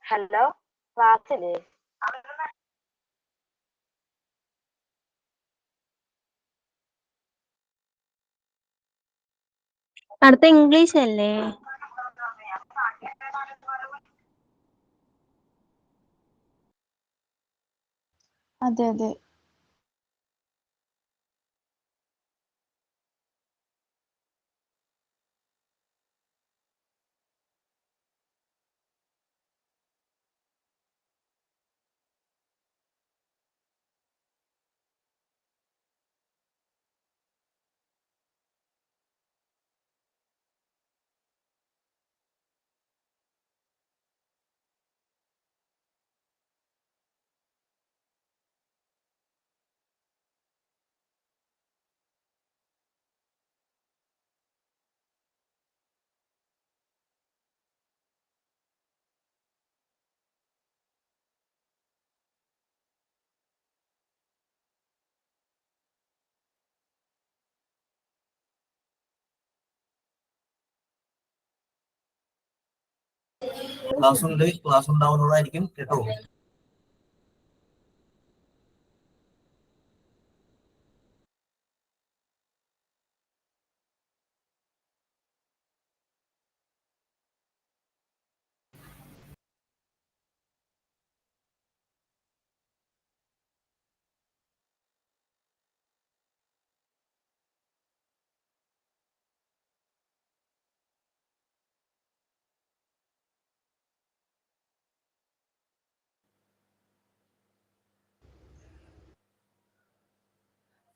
Hello, ക്ലാസ്സില് അടുത്ത English അല്ലേ? അതെ അതെ. ക്ലാസ് ഉണ്ടാവുന്നതായിരിക്കും കേട്ടോ.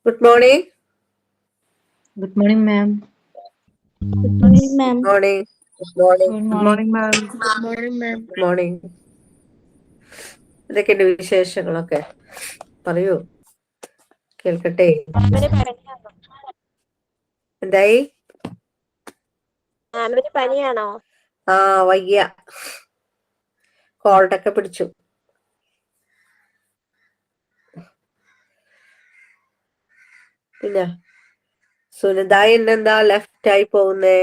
Good morning. Good morning, ma'am. Good morning, ma'am. Good morning. Good morning. Good morning, ma'am. Good morning, ma'am. Good morning. എന്തൊക്കെയുണ്ട് വിശേഷങ്ങളൊക്കെ? പറയൂ, കേൾക്കട്ടെ. എന്തായി? മാമിന് പനിയാണോ? ആ, വയ്യ, കോൾഡൊക്കെ പിടിച്ചു. പിന്നെ സുനിതായി എന്നെന്താ ലെഫ്റ്റ് ആയി പോകുന്നേ?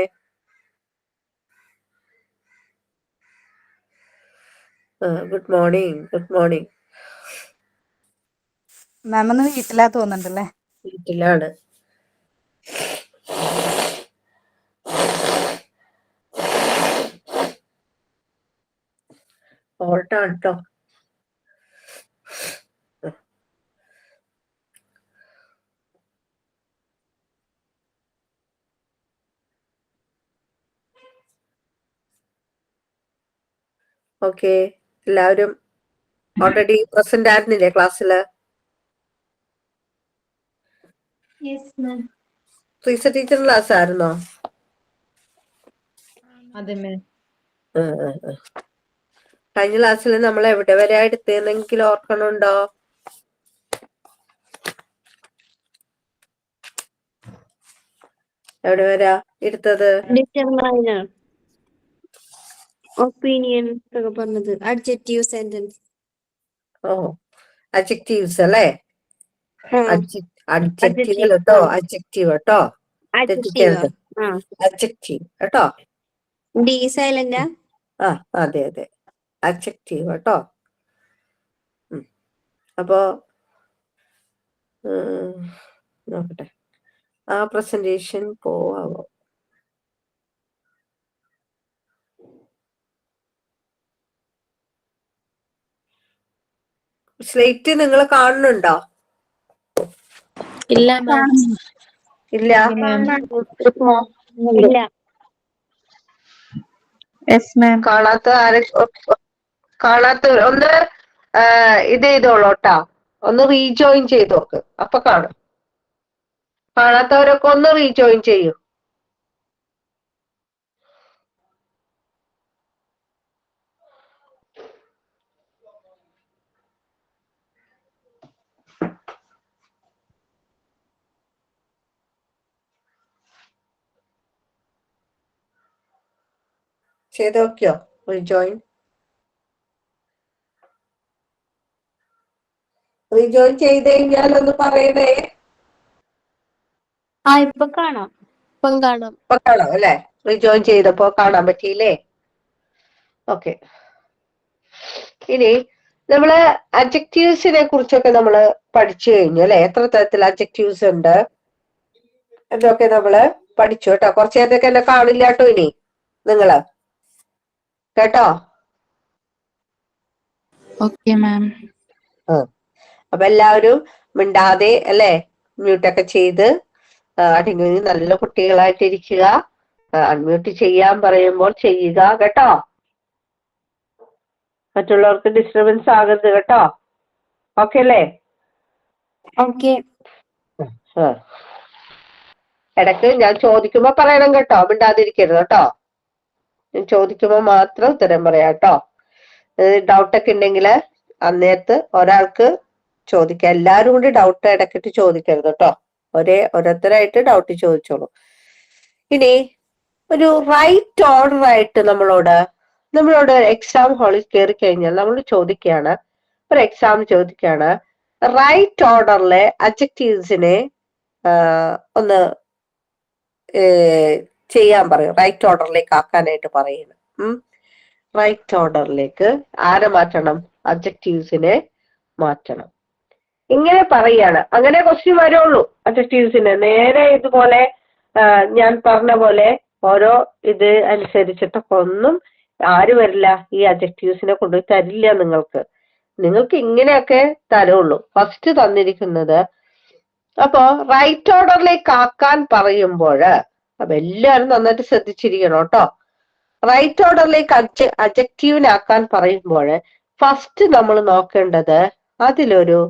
Good morning. Good morning. Ma'am ഒന്ന് വീട്ടിലാ തോന്നുന്നുണ്ടല്ലേ? വീട്ടിലാണ്. കോൾട്ടാണ് കേട്ടോ. ഓക്കെ, എല്ലാവരും ഓൾറെഡി പ്രസന്റ് ആയിരുന്നില്ലേ ക്ലാസ്സില്? ട്രീസ ടീച്ചർ ക്ലാസ് ആയിരുന്നോ? അതെ മാം. കഴിഞ്ഞ ക്ലാസ്സിൽ നമ്മൾ എവിടെ വരെ എടുത്തെന്നെങ്കിലും ഓർക്കണുണ്ടോ? എവിടെ വരാ എടുത്തത്? ഡിറ്റർമൈനർ, ഒപ്പീനിയൻ ഒക്കെ പറഞ്ഞത്. Adjective sentence. ഓ, അഡ്ജക്റ്റീവ്സ് അല്ലേ? അഡ്ജക്റ്റീവ് കേട്ടോ, അഡ്ജക്റ്റീവ് കേട്ടോ, തെറ്റിക്കരുത്. അഡ്ജക്റ്റീവ് കേട്ടോ. ഡി സൈലന്റാ? ആ, അതെ അതെ, അഡ്ജക്റ്റീവ് കേട്ടോ. അപ്പോ നോക്കട്ടെ, ആ പ്രസന്റേഷൻ പോവാമോ? സ്ലേറ്റ് നിങ്ങൾ കാണുന്നുണ്ടോ? ഇല്ല ഇല്ല. കാണാത്ത ഒന്ന് ഇത് ചെയ്തോളൂട്ടാ, ഒന്ന് റീജോയിൻ ചെയ്ത് നോക്ക്, അപ്പൊ കാണും. കാണാത്തവരൊക്കെ ഒന്ന് റീജോയിൻ ചെയ്യൂ. ചെയ്ത് നോക്കിയോ റീജോയിൻ? റീജോയിൻ ചെയ്ത് കഴിഞ്ഞാൽ ഒന്ന് പറയണേ. ഇപ്പൊ കാണാം. ഇപ്പം കാണാം. ഇപ്പൊ കാണാം അല്ലെ? റീജോയിൻ ചെയ്തപ്പോ കാണാൻ പറ്റിയില്ലേ? ഓക്കെ. ഇനി നമ്മള് അഡ്ജക്റ്റീവ്സിനെ കുറിച്ചൊക്കെ നമ്മള് പഠിച്ചു കഴിഞ്ഞു അല്ലെ? എത്ര തരത്തിൽ അഡ്ജക്റ്റീവ്സ് ഉണ്ട് എന്നൊക്കെ നമ്മള് പഠിച്ചു കേട്ടോ. കുറച്ചു നേരത്തേക്ക് എന്നെ കാണില്ല കേട്ടോ ഇനി നിങ്ങള് കേട്ടോ. Okay ma'am. അപ്പൊ എല്ലാവരും മിണ്ടാതെ അല്ലെ മ്യൂട്ടൊക്കെ ചെയ്ത് അടങ്ങി നല്ല കുട്ടികളായിട്ടിരിക്കുക. അൺമ്യൂട്ട് ചെയ്യാൻ പറയുമ്പോൾ ചെയ്യുക കേട്ടോ. മറ്റുള്ളവർക്ക് ഡിസ്റ്റർബൻസ് ആകരുത് കേട്ടോ. ഓക്കെ അല്ലേ? ഓക്കെ. ഇടയ്ക്ക് ഞാൻ ചോദിക്കുമ്പോ പറയണം കേട്ടോ, മിണ്ടാതിരിക്കരുത് കേട്ടോ. ഞാൻ ചോദിക്കുമ്പോ മാത്രം ഉത്തരം പറയാം കേട്ടോ. ഡൗട്ടൊക്കെ ഉണ്ടെങ്കിൽ അന്നേരത്ത് ഒരാൾക്ക് ചോദിക്കാം. എല്ലാരും കൂടി ഡൗട്ട് ഇടയ്ക്കിട്ട് ചോദിക്കരുത് കേട്ടോ. ഓരോരുത്തരായിട്ട് ഡൗട്ട് ചോദിച്ചോളൂ. ഇനി ഒരു റൈറ്റ് ഓർഡർ ആയിട്ട് നമ്മളോട് എക്സാം ഹാളിൽ കയറി കഴിഞ്ഞാൽ നമ്മൾ ചോദിക്കുകയാണ്, ഒരു എക്സാം ചോദിക്കുകയാണ്, റൈറ്റ് ഓർഡറിലെ അഡ്ജക്റ്റീവ്സിനെ ഒന്ന് ചെയ്യാൻ പറയും. റൈറ്റ് ഓർഡറിലേക്ക് ആക്കാനായിട്ട് പറയുന്നു. റൈറ്റ് ഓർഡറിലേക്ക് ആരെ മാറ്റണം? അഡ്ജക്റ്റീവ്സിനെ മാറ്റണം. ഇങ്ങനെ പറയാണ്. അങ്ങനെ ക്വസ്റ്റ്യൻ വരുള്ളൂ അഡ്ജക്റ്റീവ്സിന്. നേരെ ഇതുപോലെ ഞാൻ പറഞ്ഞ പോലെ ഓരോ ഇത് അനുസരിച്ചിട്ടൊക്കെ ഒന്നും ആര് വരില്ല, ഈ അഡ്ജക്റ്റീവ്സിനെ കൊണ്ടുപോയി തരില്ല നിങ്ങൾക്ക് ഇങ്ങനെയൊക്കെ തരുള്ളൂ. ഫസ്റ്റ് തന്നിരിക്കുന്നത് അപ്പോ റൈറ്റ് ഓർഡറിലേക്ക് ആക്കാൻ പറയുമ്പോൾ അപ്പൊ എല്ലാവരും നന്നായിട്ട് ശ്രദ്ധിച്ചിരിക്കണം കേട്ടോ. റൈറ്റ് ഓർഡറിലേക്ക് അഡ്ജക്റ്റീവിനാക്കാൻ പറയുമ്പോൾ ഫസ്റ്റ് നമ്മൾ നോക്കേണ്ടത് അതിലൊരു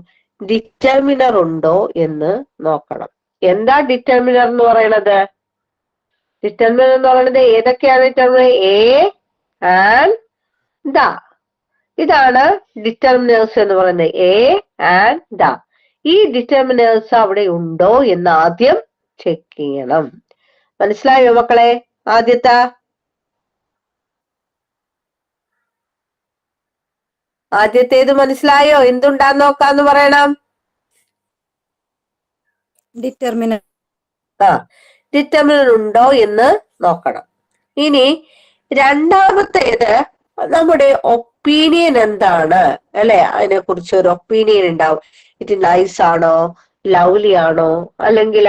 ഡിറ്റർമിനർ ഉണ്ടോ എന്ന് നോക്കണം. എന്താ ഡിറ്റർമിനർ എന്ന് പറയുന്നത്? ഡിറ്റർമിനർ എന്ന് പറയുന്നത് ഏതൊക്കെയാണ് ഡിറ്റർമിനർ? A and the. ഇതാണ് ഡിറ്റർമിനേഴ്സ് എന്ന് പറയുന്നത്. A and the. ഈ ഡിറ്റർമിനേഴ്സ് അവിടെ ഉണ്ടോ എന്ന് ആദ്യം ചെക്ക് ചെയ്യണം. മനസ്സിലായോ മക്കളെ? ആദ്യത്തേത് മനസ്സിലായോ? എന്തുണ്ടാന്ന് നോക്കാന്ന് പറയണം. ഡിറ്റർമിനർ. ഡിറ്റർമിനർ ഉണ്ടോ എന്ന് നോക്കണം. ഇനി രണ്ടാമത്തേത് നമ്മുടെ ഒപ്പീനിയൻ എന്താണ് അല്ലെ? അതിനെ കുറിച്ച് ഒരു ഒപ്പീനിയൻ ഉണ്ടാവും. ഇറ്റ് നൈസ് ആണോ, ലവ്ലി ആണോ, അല്ലെങ്കിൽ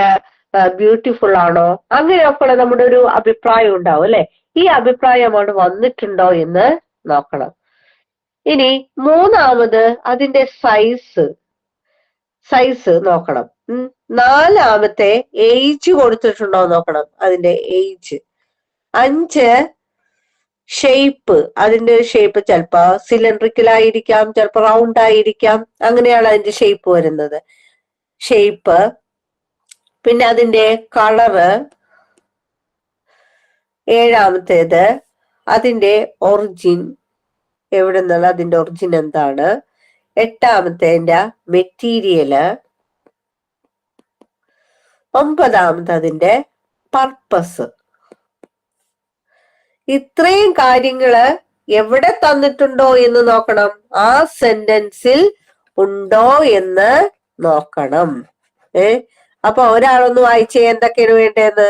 ബ്യൂട്ടിഫുൾ ആണോ, അങ്ങനെയൊക്കെയുള്ള നമ്മുടെ ഒരു അഭിപ്രായം ഉണ്ടാവും അല്ലെ? ഈ അഭിപ്രായം അവിടെ വന്നിട്ടുണ്ടോ എന്ന് നോക്കണം. ഇനി മൂന്നാമത് അതിന്റെ സൈസ് നോക്കണം. നാലാമത്തെ ഏജ് കൊടുത്തിട്ടുണ്ടോ നോക്കണം, അതിന്റെ ഏജ്. 5 ഷേപ്പ്, അതിന്റെ ഷേപ്പ് ചിലപ്പോ സിലിണ്ടറിക്കലായിരിക്കാം, ചിലപ്പോ റൗണ്ട് ആയിരിക്കാം. അങ്ങനെയാണ് അതിന്റെ ഷേപ്പ് വരുന്നത്. ഷേപ്പ്, പിന്നെ അതിന്റെ കളറ്. 7ാമത്തേത് അതിന്റെ ഒറിജിൻ, എവിടെ നിന്നുള്ള അതിന്റെ ഒറിജിൻ എന്താണ്. 8ാമത്തേന്റെ മെറ്റീരിയല്. 9ാമത് അതിന്റെ പർപ്പസ്. ഇത്രയും കാര്യങ്ങള് എവിടെ തന്നിട്ടുണ്ടോ എന്ന് നോക്കണം. ആ സെന്റൻസിൽ ഉണ്ടോ എന്ന് നോക്കണം. അപ്പൊ ഒരാളൊന്ന് വായിച്ചേ, എന്തൊക്കെയാണ് വേണ്ടതെന്ന്.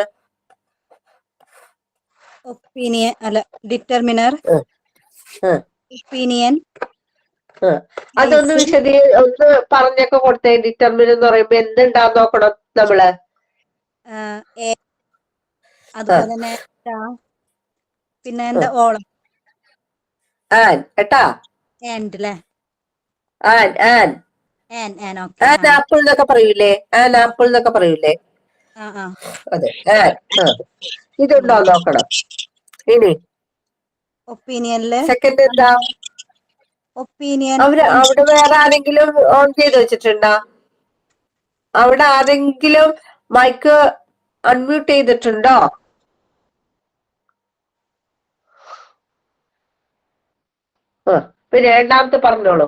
ഒപ്പീനിയൻ അല്ല, ഡിറ്റർമിനർ, ഒപ്പീനിയൻ. അതൊന്ന് ഒന്ന് പറഞ്ഞൊക്കെ കൊടുത്തേ. ഡിറ്റർമിനർ എന്ന് പറയുമ്പോ എന്തുണ്ടാന്ന് നോക്കണം നമ്മള്. അതുപോലെ തന്നെ പിന്നെ എന്താ ഓളം. കേട്ടാ? ആപ്പിൾ എന്നൊക്കെ പറയൂലേ? ആപ്പിൾ എന്നൊക്കെ പറയൂലേ? അതെ. ഇതുണ്ടോ നോക്കണം. ഇനി ഒപ്പീനിയനില് സെക്കൻഡ് എന്താ? ഒപ്പീനിയൻ. അവിടെ വേറെ ആരെങ്കിലും ഓൺ ചെയ്ത് വെച്ചിട്ടുണ്ടോ? അവിടെ ആരെങ്കിലും മൈക്ക് അൺമ്യൂട്ട് ചെയ്തിട്ടുണ്ടോ? പിന്നെ രണ്ടാമത്തെ പറഞ്ഞോളൂ.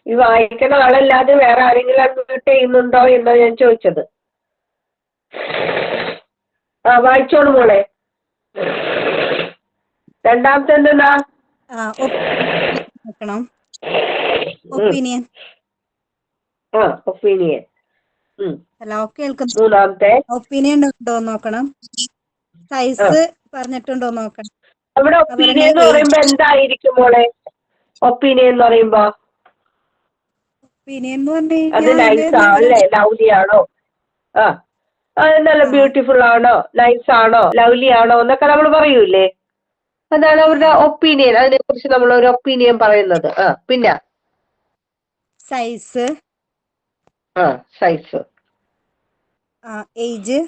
ഈ വായിക്കുന്ന ആളല്ലാതെ വേറെ ആരെങ്കിലും അൺമ്യൂട്ട് ചെയ്യുന്നുണ്ടോ എന്നാ ഞാൻ ചോദിച്ചത്. വായിച്ചോളൂ മോളെ. രണ്ടാമത്തെ എന്താ? ഒപ്പീനിയൻ. ഒപ്പീനിയൻ. ഹലോ കേൾക്കുന്നു. മൂന്നാമത്തെ ഒപ്പീനിയൻ ഉണ്ടോ നോക്കണം. സൈസ് പറഞ്ഞിട്ടുണ്ടോ നോക്കണം. നമ്മുടെ ഒപ്പീനിയൻ എന്ന് പറയുമ്പോ എന്തായിരിക്കും മോളെ? ഒപ്പീനിയൻ എന്ന് പറയുമ്പോ ഒപ്പീനിയൻ എന്ന് പറഞ്ഞു അത് കഴിഞ്ഞാൽ നൈസ് ആണല്ലേ, ലവ്ലി ആണോ, അത് നല്ല ബ്യൂട്ടിഫുൾ ആണോ, നൈസ് ആണോ, ലവ്ലി ആണോ എന്നൊക്കെ നമ്മൾ പറയൂലേ. അതാണ് അവരുടെ ഒപ്പീനിയൻ. അതിനെ കുറിച്ച് നമ്മൾ ഒരു ഒപ്പീനിയൻ പറയുന്നത്. പിന്നെ സൈസ്, സൈസ്, ഏജ്,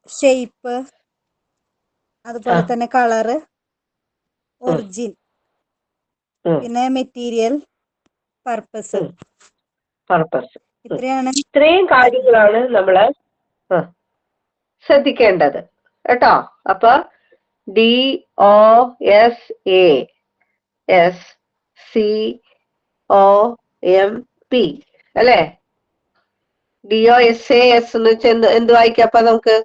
ഷേപ്പ്, അതുപോലെ തന്നെ കളറ്, ഒറിജിൻ, പിന്നെ മെറ്റീരിയൽ, പർപ്പസ്. ഇത്രയും കാര്യങ്ങളാണ് നമ്മള് ശ്രദ്ധിക്കേണ്ടത് കേട്ടോ. അപ്പൊ DOSASCOMP അല്ലേ? DOSAS എന്ന് വെച്ചാൽ എന്ത് വായിക്കാം അപ്പൊ നമുക്ക്?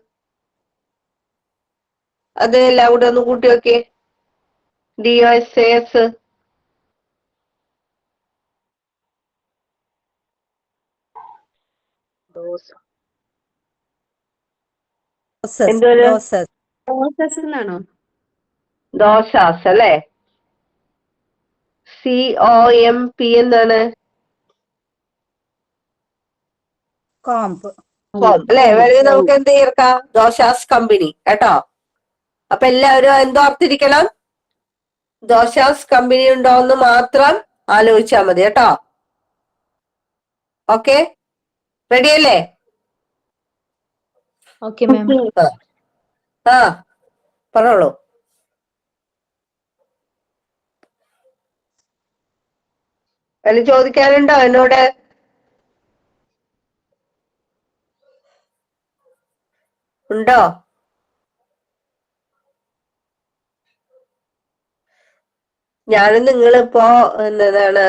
അത് ലൗഡ് ഒന്ന് കൂട്ടി നോക്കിയേ. DOSAS എന്നാണോ? ദോശാസ് അല്ലേ? COMP എന്താണ്? കോംപ് അല്ലെ? വേണമെങ്കിൽ നമുക്ക് എന്ത് ചേർക്കാം? ദോശാസ് കമ്പനി കേട്ടോ. അപ്പൊ എല്ലാവരും എന്തോ ഓർത്തിരിക്കണം, ദോശാസ് കമ്പനി ഉണ്ടോ എന്ന് മാത്രം ആലോചിച്ചാൽ മതി കേട്ടോ. ഓക്കെ, റെഡിയല്ലേ? Okay, ma'am. പറഞ്ഞോളൂ. അതിന് ചോദിക്കാനുണ്ടോ എന്നോട്? ഉണ്ടോ? ഞാനും നിങ്ങളിപ്പോ എന്നതാണ്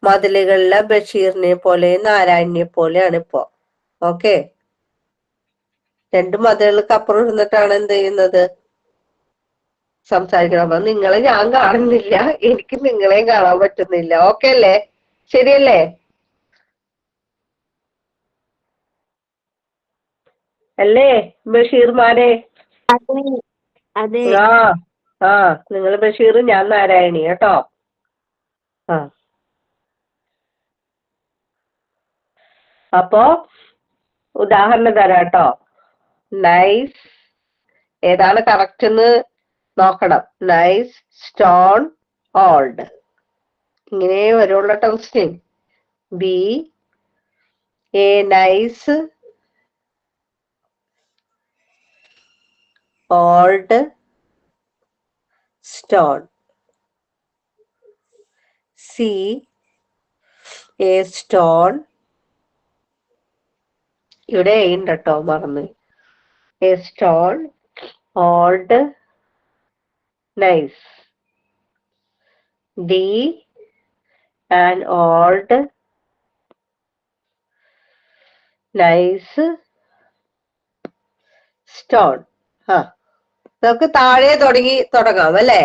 മതിലുകളിലെ ബഷീറിനെ പോലെ നാരായണിനെ പോലെയാണ് ഇപ്പോ. ഓക്കെ, രണ്ട് മതിലുകൾക്ക് അപ്പുറം ഇരുന്നിട്ടാണ് എന്ത് ചെയ്യുന്നത്? സംസാരിക്കണം. അപ്പൊ നിങ്ങളെ ഞാൻ കാണുന്നില്ല, എനിക്ക് നിങ്ങളെയും കാണാൻ പറ്റുന്നില്ല. ഓക്കെ അല്ലേ? ശരിയല്ലേ? അല്ലേ ബഷീർമാരെ? അതെ. നിങ്ങൾ ബഷീർ, ഞാൻ നാരായണി കേട്ടോ. അപ്പോ ഉദാഹരണം തരാം കേട്ടോ. നൈസ് ഏതാണ് കറക്റ്റ് എന്ന് നോക്കണം. നൈസ്, സ്റ്റോൺ, ഓൾഡ്, ഇങ്ങനെ വരുള്ള question. B a nice, old, stone. C a stone, ഇവിടെ ഉണ്ട് കേട്ടോ, മറന്ന്. A stone, old, nice. D an old, nice, stone. നമുക്ക് താഴെ തുടങ്ങാം അല്ലെ?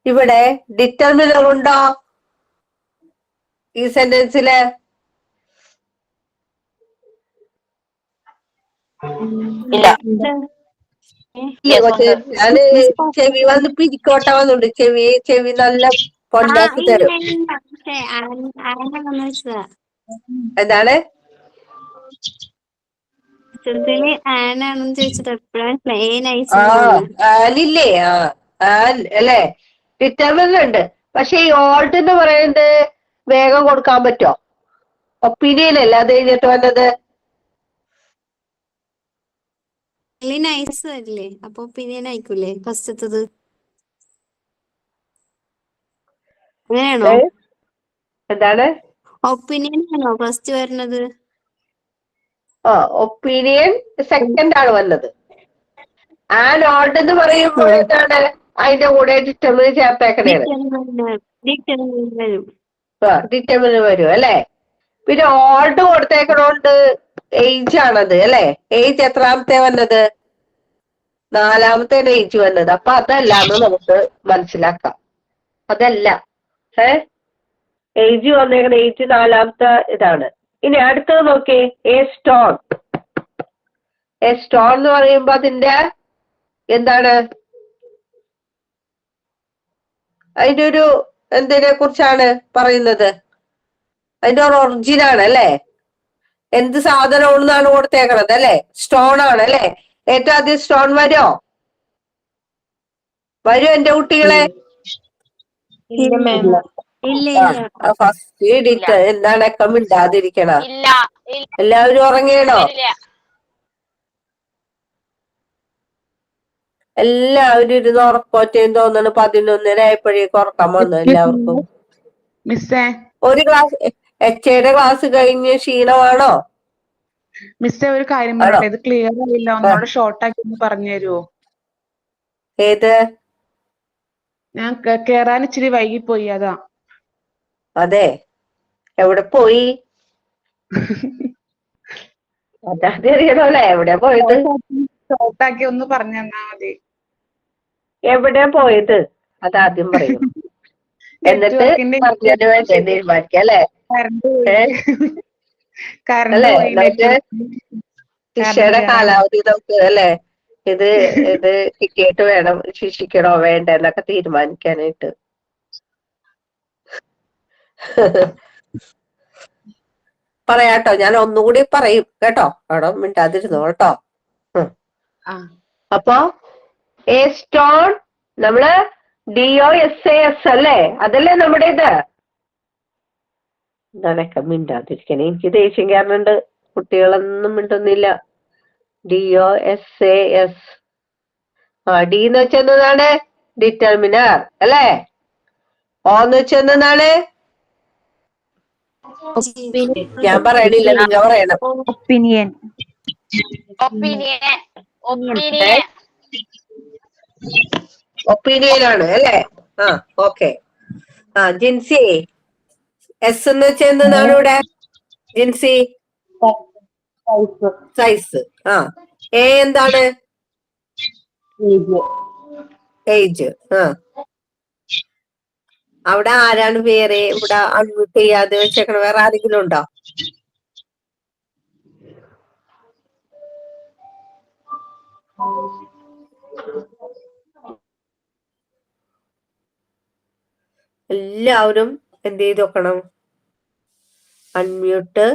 ഇവിടെ ഡിറ്റർമിനർ ഉണ്ടോ ഈ സെന്റൻസില്? ഇല്ല. ഞാന് ചെവി വന്ന് പിരിക്കോട്ട വന്നുണ്ട്. ചെവി നല്ല പൊണ്ടാക്കി തരും. എന്താണ് ആനാണെന്ന് ചോദിച്ചിട്ട് ആനില്ലേ? ആൻ അല്ലേ? ഡിറ്റർമിനർ ഉണ്ട്. പക്ഷെ ഈ ഓൾഡ് എന്ന് പറയുന്നത് വേഗം കൊടുക്കാൻ പറ്റുമോ? ഒപ്പീനിയൻ അല്ല അത് കഴിഞ്ഞിട്ട് വന്നത്. നൈസ് അല്ലേ? അപ്പൊ ഒപ്പീനിയൻ ആയിക്കൂലേ ഫസ്റ്റത്തത്? അങ്ങനെയാണോ? എന്താണ് ഒപ്പീനിയൻ ആണോ ഫസ്റ്റ് വരുന്നത്? ഒപ്പീനിയൻ സെക്കൻഡ് ആണ് വന്നത്. ആൻ ഓൾഡ് എന്ന് പറയുമ്പോൾ എന്താണ് അതിന്റെ കൂടെ ഡിറ്റർമിനർ ചേർത്തേക്കണേണ്. ഡിറ്റർമിനർ വരും അല്ലെ? പിന്നെ ഓൾഡ് കൊടുത്തേക്കണോണ്ട് ഏജ് ആണത് അല്ലെ? ഏജ് എത്രാമത്തെ വന്നത്? 4ാമത്തെ ഏജ് വന്നത്. അപ്പൊ അതല്ലാന്ന് നമുക്ക് മനസ്സിലാക്കാം. അതല്ല ഏജ് വന്നേക്കണ, ഏജ് 4ാമത്തെ ഇതാണ്. ഇനി അടുത്തത് നോക്കിയേ, എ സ്റ്റോൺ. എ സ്റ്റോൺ എന്ന് പറയുമ്പോ അതിന്റെ എന്താണ്, അതിന്റെ ഒരു എന്തിനെ കുറിച്ചാണ് പറയുന്നത്? അതിന്റെ ഒരു ഒറിജിൻ ആണ് അല്ലെ? എന്ത് സാധനമാണെന്നാണ് കൊടുത്തേക്കണത് അല്ലെ? സ്റ്റോൺ ആണ് അല്ലെ? ഏറ്റവും ആദ്യം സ്റ്റോൺ വരോ എന്റെ കുട്ടികളെ? ഇല്ല മാം. ഇല്ല ഫസ്റ്റ് ഡിറ്റർ എന്താണൊക്കെ മിണ്ടാതിരിക്കണ? എല്ലാവരും ഉറങ്ങിയണോ? എല്ലാവരും ഇരുന്ന് ഉറക്കോറ്റയും തോന്നണ് 11:30 ആയപ്പോഴേക്ക് ഉറക്കം വന്നു എല്ലാവർക്കും. മിസ്സേ ഒരു ക്ലാസ് എച്ചയുടെ ക്ലാസ് കഴിഞ്ഞ് ക്ഷീണമാണോ? മിസ്സേ ഒരു കാര്യം പറയട്ടെ, ഇത് ക്ലിയർ ആയില്ല, ഒന്നുകൂടെ ഷോർട്ട് ആക്കി ഒന്ന് പറഞ്ഞു തരുമോ? ഏത്? ഞാൻ കേറാൻ ഇച്ചിരി വൈകിപ്പോയി, അതാ. അതെ, എവിടെ പോയി? അതാദ്യം അറിയണല്ലേ എവിടെ പോയത്? ഷോർട്ട് ആക്കി ഒന്ന് പറഞ്ഞു തന്നാ മതി. എവിടെ പോയത് അതാദ്യം പറയും, എന്നിട്ട് പറഞ്ഞതിന് വേണ്ടി തീരുമാനിക്കാം അല്ലെ? അല്ലെ? എന്നിട്ട് ശിക്ഷയുടെ കാലാവധി നമുക്ക് അല്ലെ, ഇത് ടിക്കറ്റ് വേണം, ശിക്ഷിക്കണോ വേണ്ട എന്നൊക്കെ തീരുമാനിക്കാനായിട്ട്. പറയാട്ടോ, ഞാൻ ഒന്നുകൂടി പറയും കേട്ടോ, അവിടെ മിണ്ടാതിരുന്നോ കേട്ടോ. അപ്പൊ എ സ്റ്റോൺ നമ്മള് DOSAS അല്ലേ, അതല്ലേ നമ്മുടെ ഇത്? എന്താണൊക്കെ മിണ്ടാതിരിക്കണേ, എനിക്ക് ദേഷ്യം കാരണുണ്ട്, കുട്ടികളൊന്നും മിണ്ടുന്നില്ല. DOSAS. ഡി എന്ന് വെച്ചെന്താണ്? ഡിറ്റർമിനർ അല്ലേ? ഓ എന്ന് വെച്ചെന്താണ്? ഞാൻ പറയണില്ല, നിങ്ങൾ പറയണം. ഒപ്പീനിയൻ. ഒപ്പീനിയൻ ആണ് അല്ലേ? ഓക്കെ. ജിൻസി, എസ് എന്ന് വെച്ചാൽ എന്താണ് ഇവിടെ? ജിൻസി, സൈസ്. എ എന്താണ്? ഏജ്. അവിടെ ആരാണ് വേറെ ഇവിടെ അൺമ്യൂട്ട് ചെയ്യാതെ വെച്ചേക്കണ? വേറെ ആരെങ്കിലും ഉണ്ടോ? എല്ലാവരും എന്ത് ചെയ്ത് വെക്കണം? അൺമ്യൂട്ട്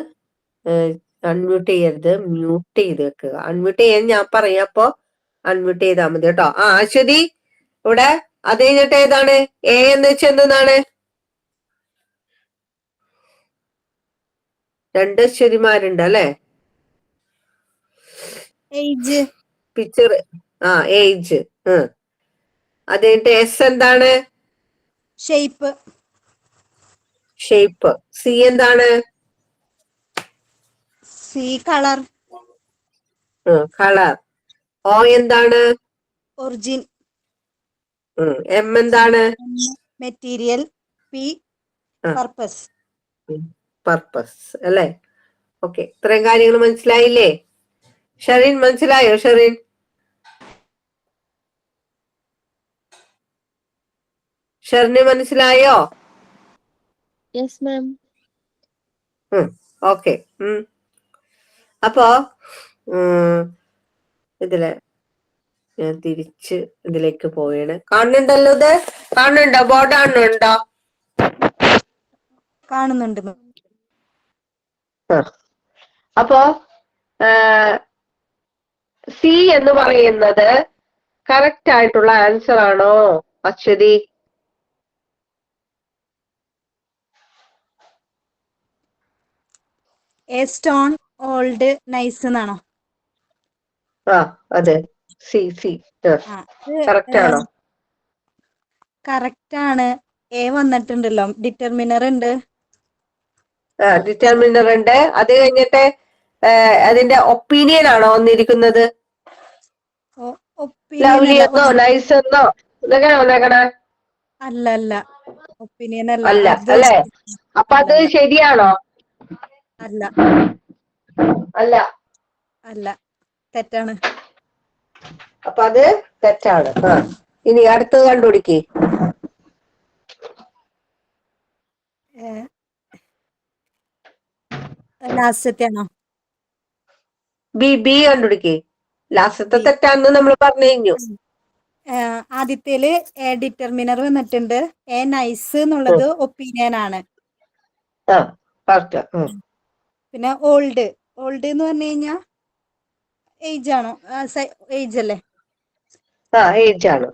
ചെയ്യരുത്, മ്യൂട്ട് ചെയ്ത് വെക്കുക. അൺമ്യൂട്ട് ചെയ്യാൻ ഞാൻ പറയാം, അപ്പൊ അൺമ്യൂട്ട് ചെയ്താൽ മതി കേട്ടോ. അശ്വതി ഇവിടെ, അത് കഴിഞ്ഞിട്ട് ഏതാണ്? എ എന്ന് വെച്ചാൽ എന്താണ്? രണ്ട് അശ്വതിമാരുണ്ട് അല്ലെ? ഏജ്. പിക്ചർ. ഏജ്. അത് കഴിഞ്ഞിട്ട് എസ് എന്താണ്? ഷേപ്പ്. ഷേപ്പ്. സി എന്താണ്? C colour. കളർ. ഓ എന്താണ്? ഒറിജിൻ. എം എന്താണ്? മെറ്റീരിയൽ. P purpose. പർപ്പസ് അല്ലെ? ഓക്കെ, ഇത്രയും കാര്യങ്ങൾ മനസ്സിലായില്ലേ? ഷെറിൻ മനസ്സിലായോ? ഷെറിൻ, ഷെറിന് മനസ്സിലായോ? Yes ma'am. ഓക്കെ. അപ്പോ ഇതില് ഞാൻ തിരിച്ച് ഇതിലേക്ക് പോയാണ്. കാണുന്നുണ്ടല്ലോ, ഇത് കാണുന്നുണ്ടോ? ബോർഡ് കാണുന്നുണ്ടോ? കാണുന്നുണ്ട്. അപ്പോ സി എന്ന് പറയുന്നത് കറക്റ്റ് ആയിട്ടുള്ള ആൻസർ ആണോ Aswathy? A stone old nice എന്നാണോ? അതെ, സി കറക്റ്റ് ആണോ? കറക്റ്റ് ആണ്. എ വന്നിട്ടുണ്ടല്ലോ, ഡിറ്റർമിനർ ഉണ്ട്. ഡിറ്റർമിനർ ഉണ്ട്. അത് കഴിഞ്ഞിട്ട് അതിന്റെ ഒപ്പീനിയൻ ആണോ വന്നിരിക്കുന്നത്? ലവ്ലി എന്നോ നൈസ് എന്നോ ഇതൊക്കെയാണോ വന്നേക്കണേ? അല്ല അല്ല, ഒപ്പീനിയൻ അല്ല അല്ലേ? അപ്പൊ അത് ശരിയാണോ? അല്ല അല്ല അല്ല, തെറ്റാണ്. അപ്പൊ അത് തെറ്റാണ്. ഇനി അടുത്തത് കണ്ടുപിടിക്കേ. ലാസ്റ്റത്തെ ആണോ? ബി കണ്ടുപിടിക്കേ. ലാസ്റ്റത്തെ ബി. തെറ്റാന്ന് നമ്മൾ പറഞ്ഞു കഴിഞ്ഞു. ആദ്യത്തേല് ഡിറ്റർമിനർ വന്നിട്ടുണ്ട്. എ നൈസ് എന്നുള്ളത് ഒപ്പീനിയൻ ആണ്. ആ കറക്റ്റ്. പിന്നെ ഓൾഡ് എന്ന് പറഞ്ഞു കഴിഞ്ഞാ ഏജ് ആണോ? ഏജ് അല്ലേ? ആ ഏജ് ആണ്.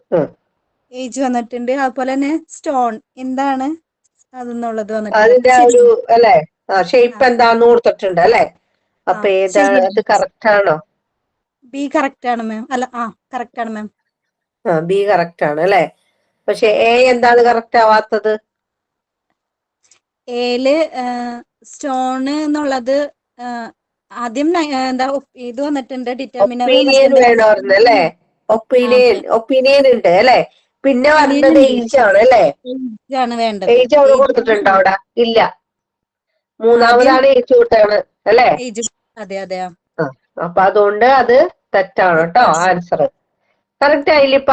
ഏജ് വന്നിട്ടുണ്ട്. അതുപോലെ തന്നെ സ്റ്റോൺ എന്താണ് അതെന്നുള്ളത് അതിന്റെ വന്നിട്ടുണ്ട്. ഒരു അല്ലെ ഷേപ്പ് എന്താന്ന് കൊടുത്തിട്ടുണ്ട് അല്ലെ. അപ്പൊ ഏതാ അത് കറക്റ്റ് ആണോ? ബി കറക്റ്റ് ആണ് മാം. അല്ല കറക്റ്റ് ആണ് മാം. ബി കറക്റ്റ് ആണ് അല്ലെ. പക്ഷെ എ എന്താണ് കറക്റ്റ് ആവാത്തത്? എയില് സ്റ്റോണ് എന്നുള്ളത് ആദ്യം എന്താ ഇത് വന്നിട്ടുണ്ട്, ഡിറ്റർമിനർ ഒപ്പീനിയൻ വേണമായിരുന്നു അല്ലെ. ഒപ്പീനിയൻ ഉണ്ട് അല്ലെ. പിന്നെ വരുന്നത് ഏജ് ആണ് അല്ലെ. ആണ് വേണ്ടത്. ഏജ് അവിടെ കൊടുത്തിട്ടുണ്ടോ? അവിടെ ഇല്ല. മൂന്നാമതാണ് ഏജ് കൊടുത്താണ് അല്ലെ. അതെ അതെ. അപ്പൊ അതുകൊണ്ട് അത് തെറ്റാണ് കേട്ടോ. Answer correct ആയില്ലിപ്പ.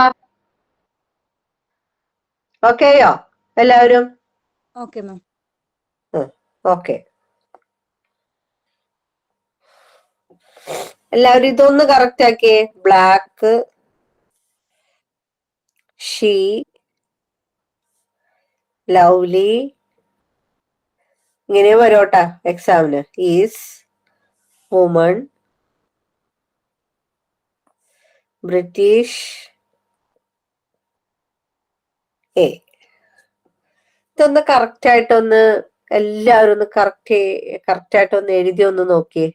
ഓക്കെയോ എല്ലാവരും? Okay ma'am. ഓക്കെ. എല്ലാവരും ഇതൊന്ന് കറക്റ്റ് ആക്കിയേ. ബ്ലാക്ക്, ഷീ, ലവ്ലി, ഇങ്ങനെ വരോട്ടാ എക്സാമിന്. Is, woman, British, A. ഇതൊന്ന് കറക്റ്റ് ആയിട്ടൊന്ന് എല്ലാവരും ഒന്ന് കറക്റ്റ് ആയിട്ടൊന്ന് എഴുതി ഒന്ന് നോക്കിയേ.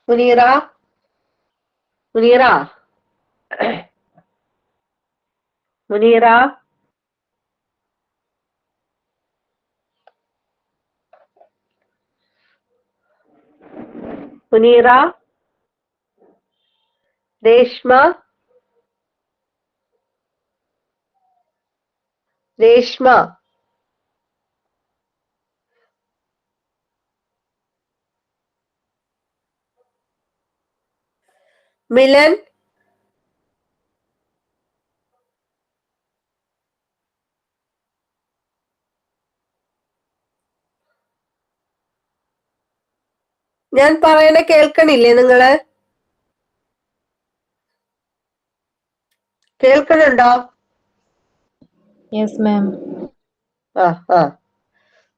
മുനീറ, മുനീറ, മുനീറ, മുനീറ, രേഷ്മ, രേഷ്മ, മിലൻ, ഞാൻ പറയണ കേൾക്കണില്ലേ നിങ്ങള്? കേൾക്കണുണ്ടോ? Yes ma'am.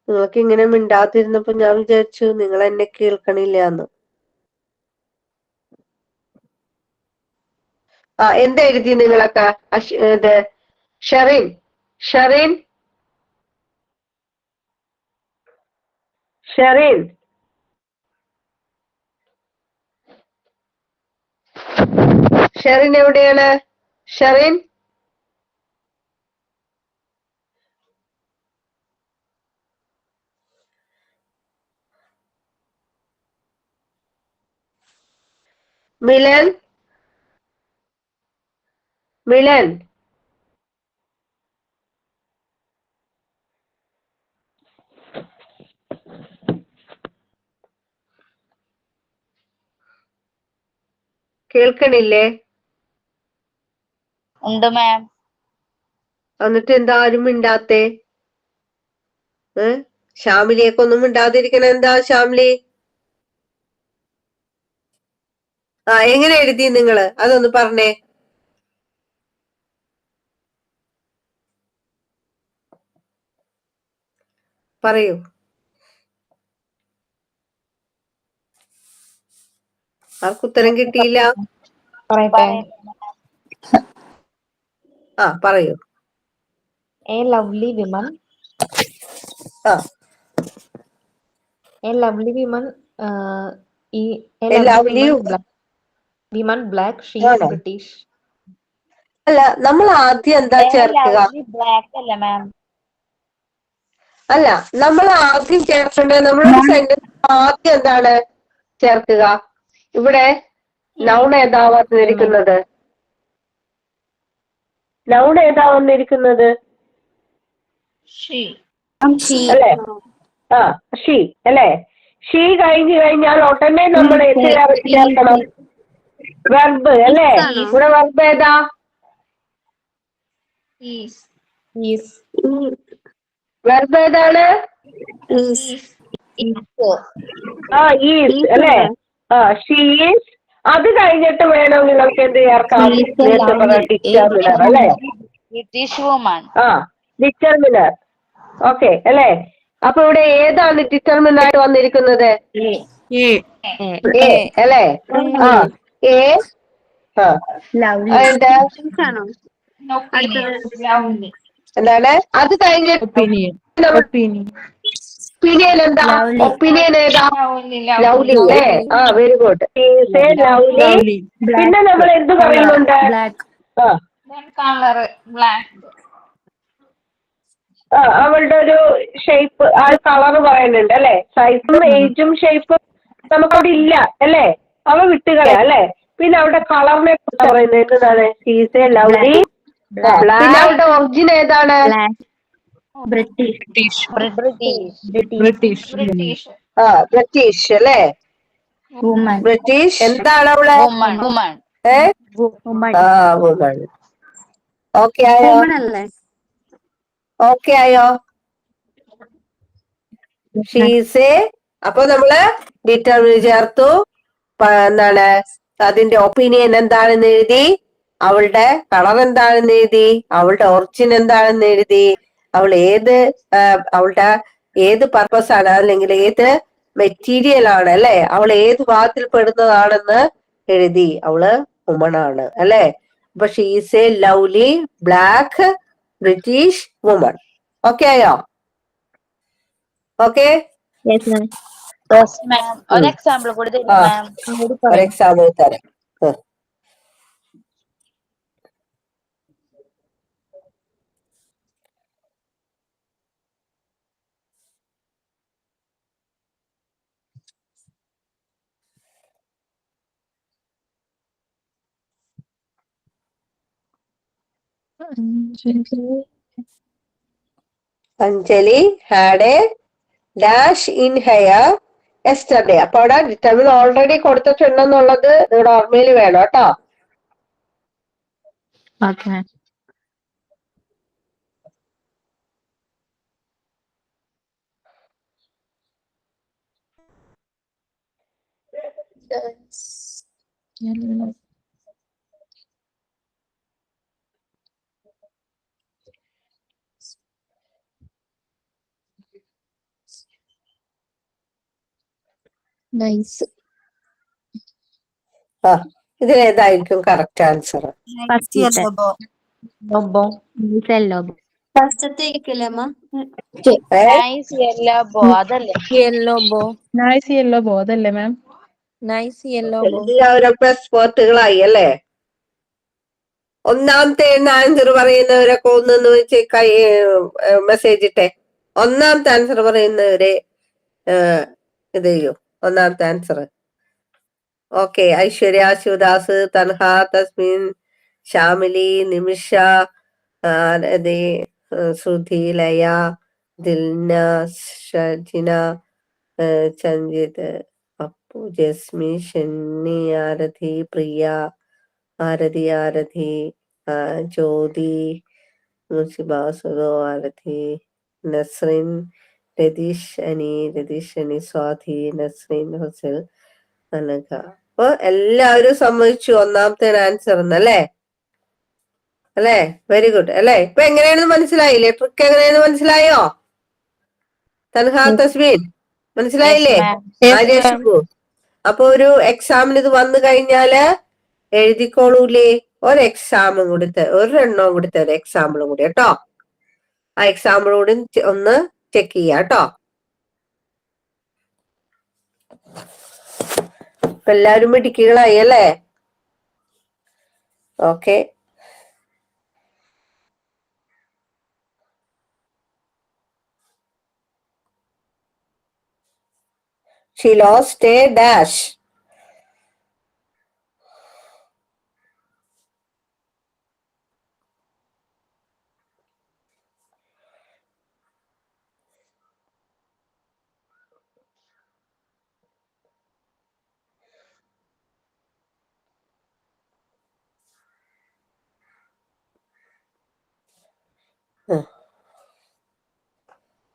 നിങ്ങൾക്ക് ഇങ്ങനെ മിണ്ടാതിരുന്നപ്പോ ഞാൻ വിചാരിച്ചു നിങ്ങൾ എന്നെ കേൾക്കണില്ലാന്ന്. എന്താ എഴുതി നിങ്ങളൊക്കെ? ഇത് ഷെറിൻ, ഷെറിൻ, ഷെറിൻ, ഷെറിൻ എവിടെയാണ്? ഷെറിൻ, മിലൻ, മിലൻ, കേൾക്കണില്ലേ? ഉണ്ട് മാം. എന്നിട്ട് എന്താ ആരും മിണ്ടാത്തെ? ശ്യാമിലിയൊക്കെ മിണ്ടാതിരിക്കണ എന്താ ശ്യാമിലി? എങ്ങനെ എഴുതി നിങ്ങള്? അതൊന്ന് പറഞ്ഞേ. പറയൂ. ആർക്കുത്തരം കിട്ടിയില്ല? പറയട്ടെ. പറയൂ. A lovely women. A lovely women. Women black. She is British. അല്ല, നമ്മൾ ആദ്യം എന്താ ചേർക്കുക? ബ്ലാക്ക് അല്ല മാം. അല്ല, നമ്മൾ ആദ്യം ചേർക്കേണ്ടത് നമ്മളൊരു സെന്റൻസ് ആദ്യം എന്താണ് ചേർക്കുക? ഇവിടെ നൗൺ ഏതാ വന്നിരിക്കുന്നത്? നൗൺ ഏതാ വന്നിരിക്കുന്നത്? അല്ലേ? ആ, ഷീ അല്ലേ? ഷീ കഴിഞ്ഞു കഴിഞ്ഞാൽ ഉടനെ നമ്മൾ എന്തിനാ ചേർക്കണം? വെർബ് അല്ലേ? ഇവിടെ വെർബ് ഏതാ? വെർബ് ഏതാണ്? ആ, ഈസ് അല്ലേ? ആ, ഷീ ഈസ്. അത് കഴിഞ്ഞിട്ട് വേണമെങ്കിൽ നമുക്ക് എന്ത് ചേർക്കാം? ഡിറ്റർമിനർ അല്ലേ? ആ, ഡിറ്റർമിനർ. ഓക്കെ അല്ലേ? അപ്പൊ ഇവിടെ ഏതാണ് ഡിറ്റർമിനർ ആയിട്ട് വന്നിരിക്കുന്നത്? എ അല്ലേ? ആ, എ. ആ, എന്താണ്? അത് കഴിഞ്ഞിട്ട് ഒപ്പീനിയൻ എന്താ? ഒപ്പീനിയൻ ഏതാ? ലവ്ലി അല്ലേ? ആ, വെരി ഗുഡ്. ലവ്ലി. പിന്നെ നമ്മൾ എന്ത് പറയുന്നുണ്ട്? ആ, അവളുടെ ഒരു ഷേപ്പ്, ആ കളർ പറയുന്നുണ്ട് അല്ലെ? സൈസും ഏജും ഷേപ്പും നമുക്കവിടെ ഇല്ല അല്ലേ? അവ വിട്ടുകളയാ അല്ലെ? പിന്നെ അവളുടെ കളറിനെ കുറിച്ച് പറയുന്നത് എന്താണ്? She's A lovely. പിന്നെ അവളുടെ ഒറിജിൻ ഏതാണ്? ബ്രിട്ടീഷ് ആ, ബ്രിട്ടീഷ് അല്ലേ? ബ്രിട്ടീഷ്. എന്താണ് അവള്? ആ, വുമൺ. ഓക്കെ ആയോ? ഓക്കെ ആയോ? ഷീസ്. അപ്പൊ നമ്മള് ഡിറ്റർമിൻ ചേർത്തു. എന്താണ് അതിന്റെ ഒപ്പീനിയൻ എന്താണെന്ന് എഴുതി. അവളുടെ കളർ എന്താണെന്ന് എഴുതി. അവളുടെ ഒറിജിൻ എന്താണെന്ന് എഴുതി. അവളുടെ ഏത് പർപ്പസ് ആണ്, അല്ലെങ്കിൽ ഏത് മെറ്റീരിയൽ ആണ് അല്ലെ? അവൾ ഏത് ഭാഗത്തിൽ പെടുന്നതാണെന്ന് എഴുതി. അവള് വുമൺ ആണ് അല്ലെ? അപ്പൊ she's A lovely black British woman. Okay ആയോ? ഓക്കെ. ഒരു എക്സാമ്പിൾ കൂടി തരാം. ഒരു എക്സാമ്പിൾ തരാം. Anjali had A dash in hair yesterday. അപ്പൊ അവിടെ ഡിറ്റർമിൻ ഓൾറെഡി കൊടുത്തിട്ടുണ്ടെന്നുള്ളത് നിങ്ങളുടെ ഓർമ്മയിൽ വേണം കേട്ടോ. നൈസ്. ആ, ഇതിലേതായിരിക്കും കറക്റ്റ് ആൻസർ? ഫസ്റ്റത്തേക്കല്ലേ അമ്മ? അതല്ലേ മാം? എല്ലാവരും എക്സ്പേർട്ടുകളായി അല്ലേ? ഒന്നാമത്തെ ആൻസർ പറയുന്നവരൊക്കെ ഒന്നെന്ന് വെച്ച് മെസ്സേജ് ഇട്ടെ. ഒന്നാമത്തെ ആൻസർ പറയുന്നവരെ ഇത് ചെയ്യൂ. ഒന്നാമത്തെ ആൻസർ. ഓക്കെ. ഐശ്വര്യ, ശിവദാസ്, തൻഹ, തസ്മിൻ, ശ്യാമിലി, നിമിഷ, ശ്രുതി, ലയ, ദിൽന, ഷജിന, ചഞ്ചിത്, അപ്പു, ജസ്മി, ഷെന്നി, ആരതി, പ്രിയ, ആരതി, ജ്യോതി, മുൻസിബാസുദോ, ആരതി, നസ്രിൻ, രതീഷ് അനി, സ്വാതി, നസ്രിൻ, ഹുസൈൽ, അനഘ. അപ്പൊ എല്ലാവരും സമ്മതിച്ചു ഒന്നാമത്തെ ആൻസർ എന്നല്ലേ? അല്ലേ? വെരി ഗുഡ് അല്ലേ? ഇപ്പൊ എങ്ങനെയാണെന്ന് മനസ്സിലായില്ലേ? ട്രിക്ക് എങ്ങനെയാണെന്ന് മനസ്സിലായോ? തൻഹ, തസ്മീൻ മനസ്സിലായില്ലേ? അപ്പൊ ഒരു എക്സാമിന് ഇത് വന്നു കഴിഞ്ഞാല് എഴുതിക്കോളൂലേ? ഒരു എക്സാമും കൂടി ഒരെണ്ണവും കൂടി തരാം, എക്സാമ്പിളും കൂടി കേട്ടോ. ആ എക്സാമ്പിൾ കൂടി ഒന്ന് ചെക്ക് ചെയ്യാം കേട്ടോ. ഇപ്പൊ എല്ലാവരും മിടുക്കികളായി അല്ലേ? Okay. She lost a dash.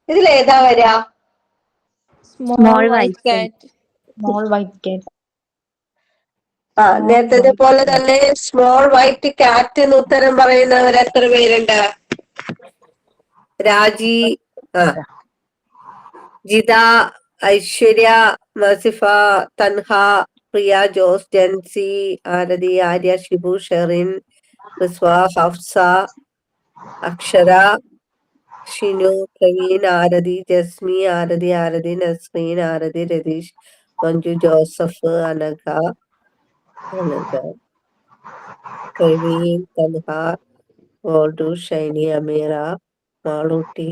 ഇതിലേതാ വരിക? Small white cat. Small white cat. നേരത്തെ പോലെ തന്നെ സ്മോൾ വൈറ്റ് കാറ്റ് എന്ന് ഉത്തരം പറയുന്നവർ എത്ര പേരുണ്ട്? രാജി, ജിത, ഐശ്വര്യ, നസിഫ, തൻഹ, പ്രിയ, ജോസ്, ജൻസി, ആരതി, ആര്യ, ഷിബു, ഷെറിൻ, റിസ്വ, ഹഫ്സ, അക്ഷര, ഷിനു, പ്രവീൺ, ആരതി, ജസ്മി, ആരതി, നസ്രീൻ, ആരതി, രതീഷ്, മഞ്ജു, ജോസഫ്, അനഘ, പ്രവീൺ, തൻഹ, ഗോൾഡു, ഷൈനി, അമീറ, മാളൂട്ടി,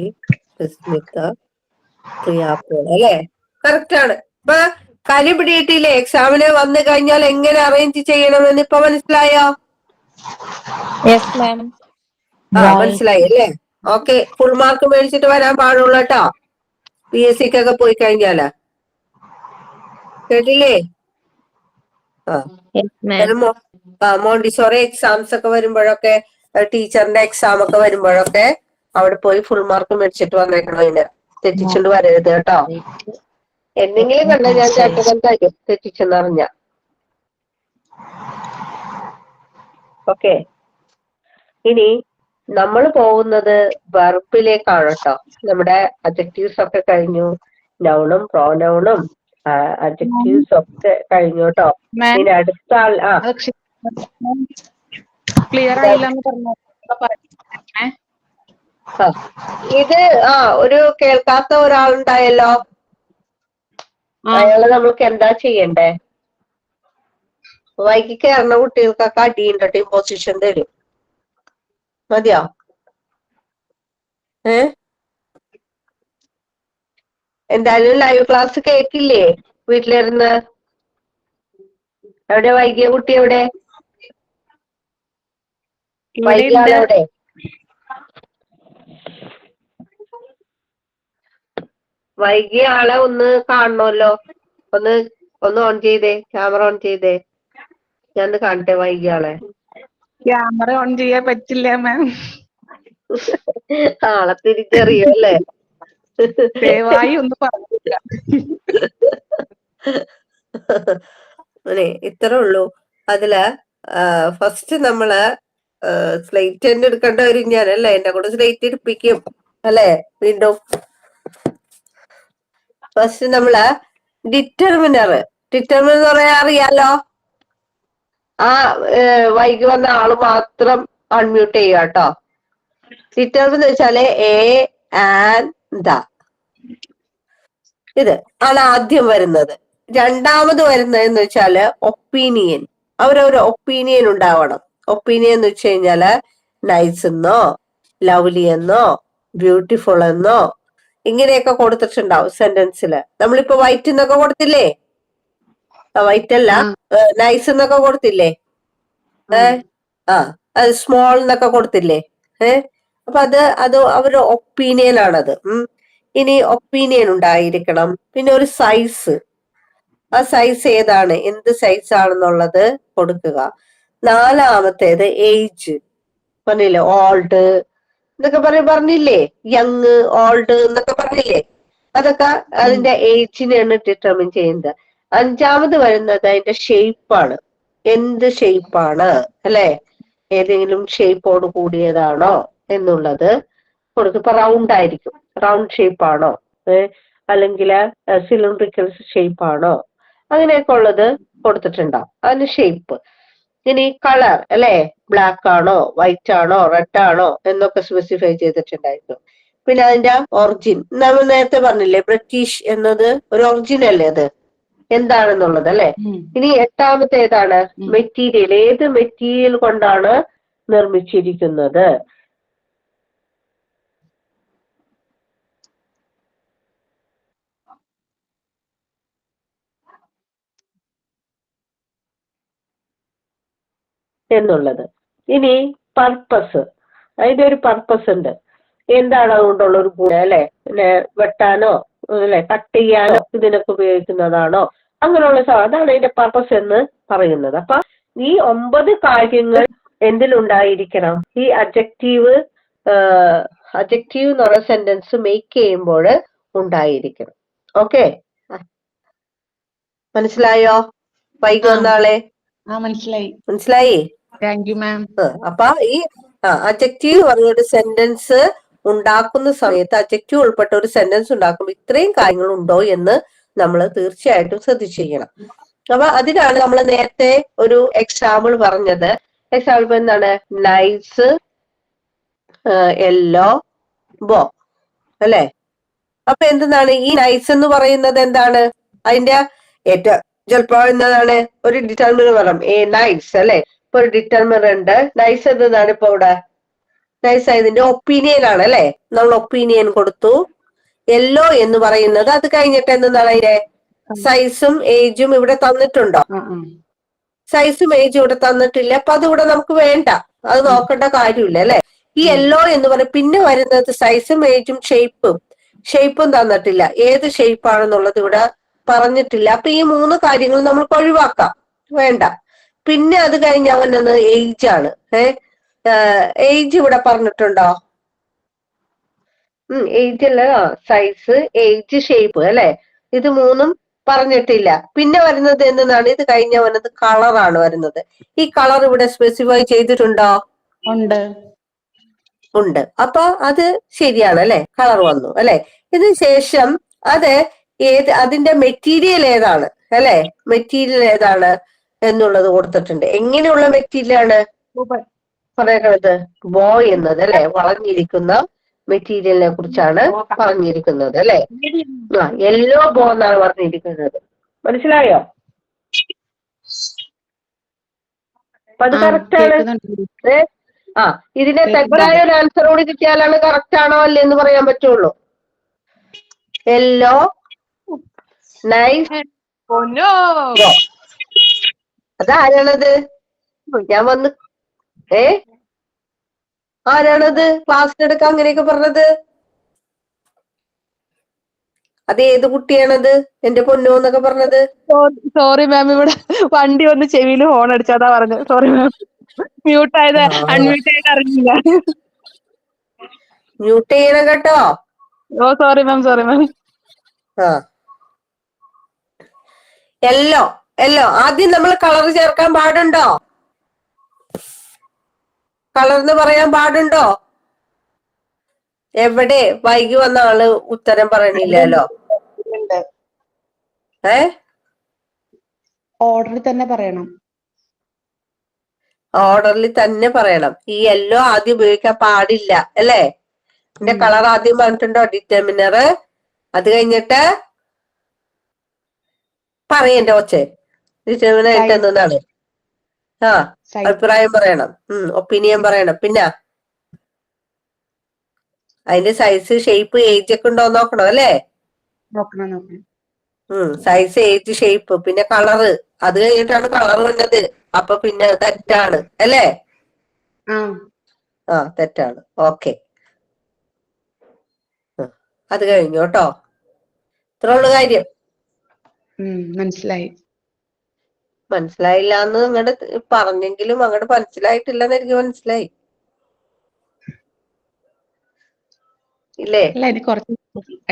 സ്മിത, പ്രിയാപ്പോൾ. അല്ലെ? കറക്റ്റ് ആണ്. ഇപ്പൊ കലി പിടിയിട്ടില്ലേ? എക്സാമിന് വന്നു കഴിഞ്ഞാൽ എങ്ങനെ അറേഞ്ച് ചെയ്യണമെന്ന് ഇപ്പൊ മനസ്സിലായോ? Yes, ma'am. മനസ്സിലായി അല്ലേ? ഓക്കെ. ഫുൾ മാർക്ക് മേടിച്ചിട്ട് വരാൻ പാടുള്ളൂ കേട്ടോ, PSCക്കൊക്കെ പോയി കഴിഞ്ഞാല്. കേട്ടില്ലേ? Yes, ma'am. മോണ്ടിസോറി എക്സാംസ് ഒക്കെ വരുമ്പോഴൊക്കെ, ടീച്ചറിന്റെ എക്സാം ഒക്കെ വരുമ്പോഴൊക്കെ അവിടെ പോയി ഫുൾ മാർക്ക് മേടിച്ചിട്ട് വന്നേക്കണം. അതിന് തെറ്റിച്ചുകൊണ്ട് വരരുത് കേട്ടോ. എന്തെങ്കിലും കണ്ട ഞാൻ ചേട്ടൻ തരും തെറ്റിച്ചെന്നറിഞ്ഞ. ഓക്കെ. ഇനി നമ്മൾ പോകുന്നത് വെർബിലേക്കാണ് കേട്ടോ. നമ്മുടെ അഡ്ജക്റ്റീവ്സ് ഒക്കെ കഴിഞ്ഞു, നൗണും പ്രോനൗണും അഡ്ജക്റ്റീവ്സ് ഒക്കെ കഴിഞ്ഞു കേട്ടോ. ഇനി അടുത്ത ആൾ ക്ലിയർ ആയില്ലെന്ന് പറഞ്ഞു. ഇത് ഒരു കേൾക്കാത്ത ഒരാളുണ്ടായല്ലോ, അയാള് നമ്മൾക്ക് എന്താ ചെയ്യണ്ടേ? വൈകി കയറുന്ന കുട്ടികൾക്കൊക്കെ അടിയുണ്ട്, ഇമ്പോസിഷൻ തരും. മതിയോ? എന്തായാലും ലൈവ് ക്ലാസ് കേക്കില്ലേ വീട്ടിലിരുന്ന്? എവിടെ വൈകിയ കുട്ടി? എവിടെ വൈകിയ ആളെവിടെ? വൈകിയ ആളെ ഒന്ന് കാണണമല്ലോ. ഒന്ന് ഓൺ ചെയ്തേ, ക്യാമറ ഓൺ ചെയ്തേ. ഞാൻ കാണട്ടെ വൈകിയ ആളെ. ക്യാമറ ഓൺ ചെയ്യാൻ പറ്റില്ല മാം. ആളെ തിരിച്ചറിയോ അല്ലേ? ദയവായി ഒന്ന് പറഞ്ഞില്ല. ഇത്രേ ഉള്ളൂ. അതില് ഫസ്റ്റ് നമ്മള് സ്ലേറ്റ് തന്നെ എടുക്കേണ്ട വരും ഞാൻ അല്ലേ? എന്റെ കൂടെ സ്ലേറ്റ് എടുപ്പിക്കും അല്ലേ? വീണ്ടും ഫസ്റ്റ് നമ്മള് ഡിറ്റർമിനർ എന്ന് പറയാൻ അറിയാലോ. വൈകി വന്ന ആള് മാത്രം അൺമ്യൂട്ട് ചെയ്യുക കേട്ടോ. ഡിറ്റർമിൻ എന്ന് വെച്ചാല് എ ആൻഡ് ദ, ഇത് ആണ് ആദ്യം വരുന്നത്. രണ്ടാമത് വരുന്നത് എന്ന് വെച്ചാല് ഒപ്പീനിയൻ. അവരൊരു ഒപ്പീനിയൻ ഉണ്ടാവണം. ഒപ്പീനിയൻ എന്ന് വെച്ച് കഴിഞ്ഞാല് നൈസ് എന്നോ ലവ്ലി എന്നോ ബ്യൂട്ടിഫുൾ എന്നോ ഇങ്ങനെയൊക്കെ കൊടുത്തിട്ടുണ്ടാവും സെന്റൻസില്. നമ്മളിപ്പോ വൈറ്റ് എന്നൊക്കെ കൊടുത്തില്ലേ? വൈറ്റ് അല്ല, നൈസ് എന്നൊക്കെ കൊടുത്തില്ലേ? അത് സ്മോൾ എന്നൊക്കെ കൊടുത്തില്ലേ? അപ്പൊ അത് അവരുടെ ഒപ്പീനിയൻ ആണത്. ഇനി ഒപ്പീനിയൻ ഉണ്ടായിരിക്കണം. പിന്നെ ഒരു സൈസ്, ആ സൈസ് ഏതാണ്, എന്ത് സൈസ് ആണെന്നുള്ളത് കൊടുക്കുക. നാലാമത്തേത് ഏജ്. പറഞ്ഞില്ലേ? ഓൾഡ് എന്നൊക്കെ പറഞ്ഞില്ലേ? യങ്, ഓൾഡ് എന്നൊക്കെ പറഞ്ഞില്ലേ? അതൊക്കെ അതിന്റെ ഏജിനെയാണ് ഡിറ്റർമിൻ ചെയ്യുന്നത്. അഞ്ചാമത് വരുന്നത് അതിന്റെ ഷേപ്പാണ്. എന്ത് ഷേപ്പാണ് അല്ലെ? ഏതെങ്കിലും ഷേപ്പോട് കൂടിയതാണോ എന്നുള്ളത് കൊടുക്കും. ഇപ്പൊ റൗണ്ട് ആയിരിക്കും, റൗണ്ട് ഷേപ്പാണോ, അല്ലെങ്കിൽ സിലിണ്ടറിക്കൽ ഷേപ്പാണോ, അങ്ങനെയൊക്കെ ഉള്ളത് കൊടുത്തിട്ടുണ്ടാവും. അതിന് ഷേപ്പ്. ഇനി കളർ അല്ലെ? ബ്ലാക്ക് ആണോ, വൈറ്റ് ആണോ, റെഡ് ആണോ എന്നൊക്കെ സ്പെസിഫൈ ചെയ്തിട്ടുണ്ടായിരുന്നു. പിന്നെ അതിന്റെ ഒറിജിൻ നമ്മൾ നേരത്തെ പറഞ്ഞില്ലേ, ബ്രിട്ടീഷ് എന്നത് ഒരു ഒറിജിൻ അല്ലേ? അത് എന്താണെന്നുള്ളത് അല്ലെ? ഇനി എട്ടാമത്തെ ഏതാണ്? മെറ്റീരിയൽ. ഏത് മെറ്റീരിയൽ കൊണ്ടാണ് നിർമ്മിച്ചിരിക്കുന്നത്? എന്നുള്ളത്. ഇനി പർപ്പസ്, അതിന്റെ ഒരു പർപ്പസ് ഉണ്ട്. എന്താണ് അതുകൊണ്ടുള്ള ഒരു ഗുണം അല്ലെ? പിന്നെ വെട്ടാനോ അല്ലെ കട്ട് ചെയ്യാനോ ഇതിനൊക്കെ ഉപയോഗിക്കുന്നതാണോ, അങ്ങനെയുള്ള അതാണ് അതിന്റെ പർപ്പസ് എന്ന് പറയുന്നത്. അപ്പൊ ഈ 9 കാര്യങ്ങൾ എന്തിലുണ്ടായിരിക്കണം? ഈ അഡ്ജക്റ്റീവ് എന്ന് പറഞ്ഞ സെന്റൻസ് മേക്ക് ചെയ്യുമ്പോൾ ഉണ്ടായിരിക്കണം. ഓക്കെ, മനസ്സിലായോ? വൈകി വന്നാളെ മനസ്സിലായി? Thank you ma'am. അപ്പൊ ഈ അഡ്ജക്റ്റീവ് പറഞ്ഞൊരു സെന്റൻസ് ഉണ്ടാക്കുന്ന സമയത്ത്, അഡ്ജക്റ്റീവ് ഉൾപ്പെട്ട ഒരു സെന്റൻസ് ഉണ്ടാക്കുമ്പോൾ ഇത്രയും കാര്യങ്ങൾ ഉണ്ടോ എന്ന് നമ്മൾ തീർച്ചയായിട്ടും ശ്രദ്ധിച്ചിരിക്കണം. അപ്പൊ അതിനാണ് നമ്മൾ നേരത്തെ ഒരു എക്സാമ്പിൾ പറഞ്ഞത്. എക്സാമ്പിൾ എന്താണ്? നൈസ്, യെല്ലോ, ബോ അല്ലെ? അപ്പൊ എന്താണ് ഈ നൈസ് എന്ന് പറയുന്നത്? എന്താണ് അതിന്റെ ഏറ്റവും ചിലപ്പോ എന്താണ് ഒരു ഡിറ്റർമിനർ പറയാം, നൈസ് അല്ലെ? ഇപ്പൊ ഒരു ഡിറ്റർമിനർ ഉണ്ട്. നൈസ് എന്നതാണ് ഇപ്പൊ ഇവിടെ നൈസ് ആയതിന്റെ ഒപ്പീനിയൻ ആണ് അല്ലെ? നമ്മൾ ഒപ്പീനിയൻ കൊടുത്തു. യെല്ലോ എന്ന് പറയുന്നത് അത് കഴിഞ്ഞിട്ട് എന്താണ് അതിന്റെ സൈസും ഏജും ഇവിടെ തന്നിട്ടുണ്ടോ? സൈസും ഏജും ഇവിടെ തന്നിട്ടില്ല. അപ്പൊ അതിവിടെ നമുക്ക് വേണ്ട, അത് നോക്കേണ്ട കാര്യമില്ല അല്ലെ? ഈ യെല്ലോ എന്ന് പറഞ്ഞ പിന്നെ വരുന്നത് സൈസും ഏജും ഷേപ്പും തന്നിട്ടില്ല. ഏത് ഷേപ്പ് ആണെന്നുള്ളത് ഇവിടെ പറഞ്ഞിട്ടില്ല. അപ്പൊ ഈ 3 കാര്യങ്ങൾ നമ്മൾക്ക് ഒഴിവാക്കാം, വേണ്ട. പിന്നെ അത് കഴിഞ്ഞ് അവനത് ഏജ് ആണ്. ഏജ് ഇവിടെ പറഞ്ഞിട്ടുണ്ടോ? ഏജ് അല്ല, സൈസ്, ഏജ്, ഷേപ്പ് അല്ലെ? ഇത് 3 പറഞ്ഞിട്ടില്ല. പിന്നെ വരുന്നത് എന്താണ്? ഇത് കഴിഞ്ഞ വന്നത് കളറാണ് വരുന്നത്. ഈ കളർ ഇവിടെ സ്പെസിഫൈ ചെയ്തിട്ടുണ്ടോ? ഉണ്ട്. അപ്പൊ അത് ശരിയാണ് അല്ലെ? കളർ വന്നു അല്ലെ? ഇതിന് ശേഷം അതിന്റെ മെറ്റീരിയൽ ഏതാണ് അല്ലെ? മെറ്റീരിയൽ ഏതാണ് എന്നുള്ളത് കൊടുത്തിട്ടുണ്ട്. എങ്ങനെയുള്ള മെറ്റീരിയൽ ആണ് പറയുന്നത്? ബോ എന്നത് അല്ലെ? വളഞ്ഞിരിക്കുന്ന മെറ്റീരിയലിനെ കുറിച്ചാണ് പറഞ്ഞിരിക്കുന്നത് അല്ലെ? യെല്ലോ ബോ എന്നാണ് പറഞ്ഞിരിക്കുന്നത്. മനസ്സിലായോ? അപ്പൊ അത് കറക്റ്റ് ആണ്. ഇതിനെ തെറ്റായ ഒരു ആൻസർ കൂടി കിട്ടിയാലാണ് കറക്റ്റ് ആണോ അല്ലേ എന്ന് പറയാൻ പറ്റുള്ളൂ. യെല്ലോ, നൈസ്, അതാരാണത്? ഞാൻ വന്ന് ആരാണത് ക്ലാസ്സിനെടുക്കാൻ അങ്ങനെയൊക്കെ പറഞ്ഞത്? അത് ഏത് കുട്ടിയാണത്? എന്റെ പൊന്നോ എന്നൊക്കെ പറഞ്ഞത്? സോറി മാം, ഇവിടെ വണ്ടി വന്ന് ചെവിയിൽ ഹോൺ അടിച്ചാതാ പറഞ്ഞത്. സോറി മാം, മ്യൂട്ട് ആയത് അൺമ്യൂട്ട് ആയിട്ട് അറിഞ്ഞില്ല. മ്യൂട്ട് ചെയ്യണം കേട്ടോ. ഓ സോറി മാം. യെല്ലോ ആദ്യം നമ്മൾ കളർ ചേർക്കാൻ പാടുണ്ടോ? കളർന്ന് പറയാൻ പാടുണ്ടോ? എവിടെ? വൈകി വന്ന ആള് ഉത്തരം പറയണില്ലല്ലോ. ഓർഡറിൽ തന്നെ പറയണം. ഓർഡറിൽ തന്നെ പറയണം. ഈ യെല്ലോ ആദ്യം ഉപയോഗിക്കാൻ പാടില്ല അല്ലേ? എന്റെ കളർ ആദ്യം പറഞ്ഞിട്ടുണ്ടോ? ഡിറ്റർമിനർ. അത് കഴിഞ്ഞിട്ട് പറയണ്ടേ ഒച്ചേ? ഡിറ്റർമിനർ ആയിട്ട് എന്താണ്? അഭിപ്രായം പറയണം, ഒപ്പീനിയൻ പറയണം. പിന്നെ അതിന്റെ സൈസ്, ഷേപ്പ്, ഏജ് ഒക്കെ ഉണ്ടോ നോക്കണം അല്ലേ? സൈസ്, ഏജ്, ഷേപ്പ്, പിന്നെ കളറ്. അത് കഴിഞ്ഞിട്ടാണ് കളർ വന്നത്. അപ്പൊ പിന്നെ തെറ്റാണ് അല്ലേ? തെറ്റാണ്. ഓക്കെ, അത് കഴിഞ്ഞു കേട്ടോ. ഇത്ര ഉള്ളു കാര്യം. മനസ്സിലായില്ല എന്ന് അങ്ങോട്ട് പറഞ്ഞെങ്കിലും അങ്ങോട്ട് മനസ്സിലായിട്ടില്ലെന്ന് എനിക്ക് മനസ്സിലായി. ഇല്ലേ?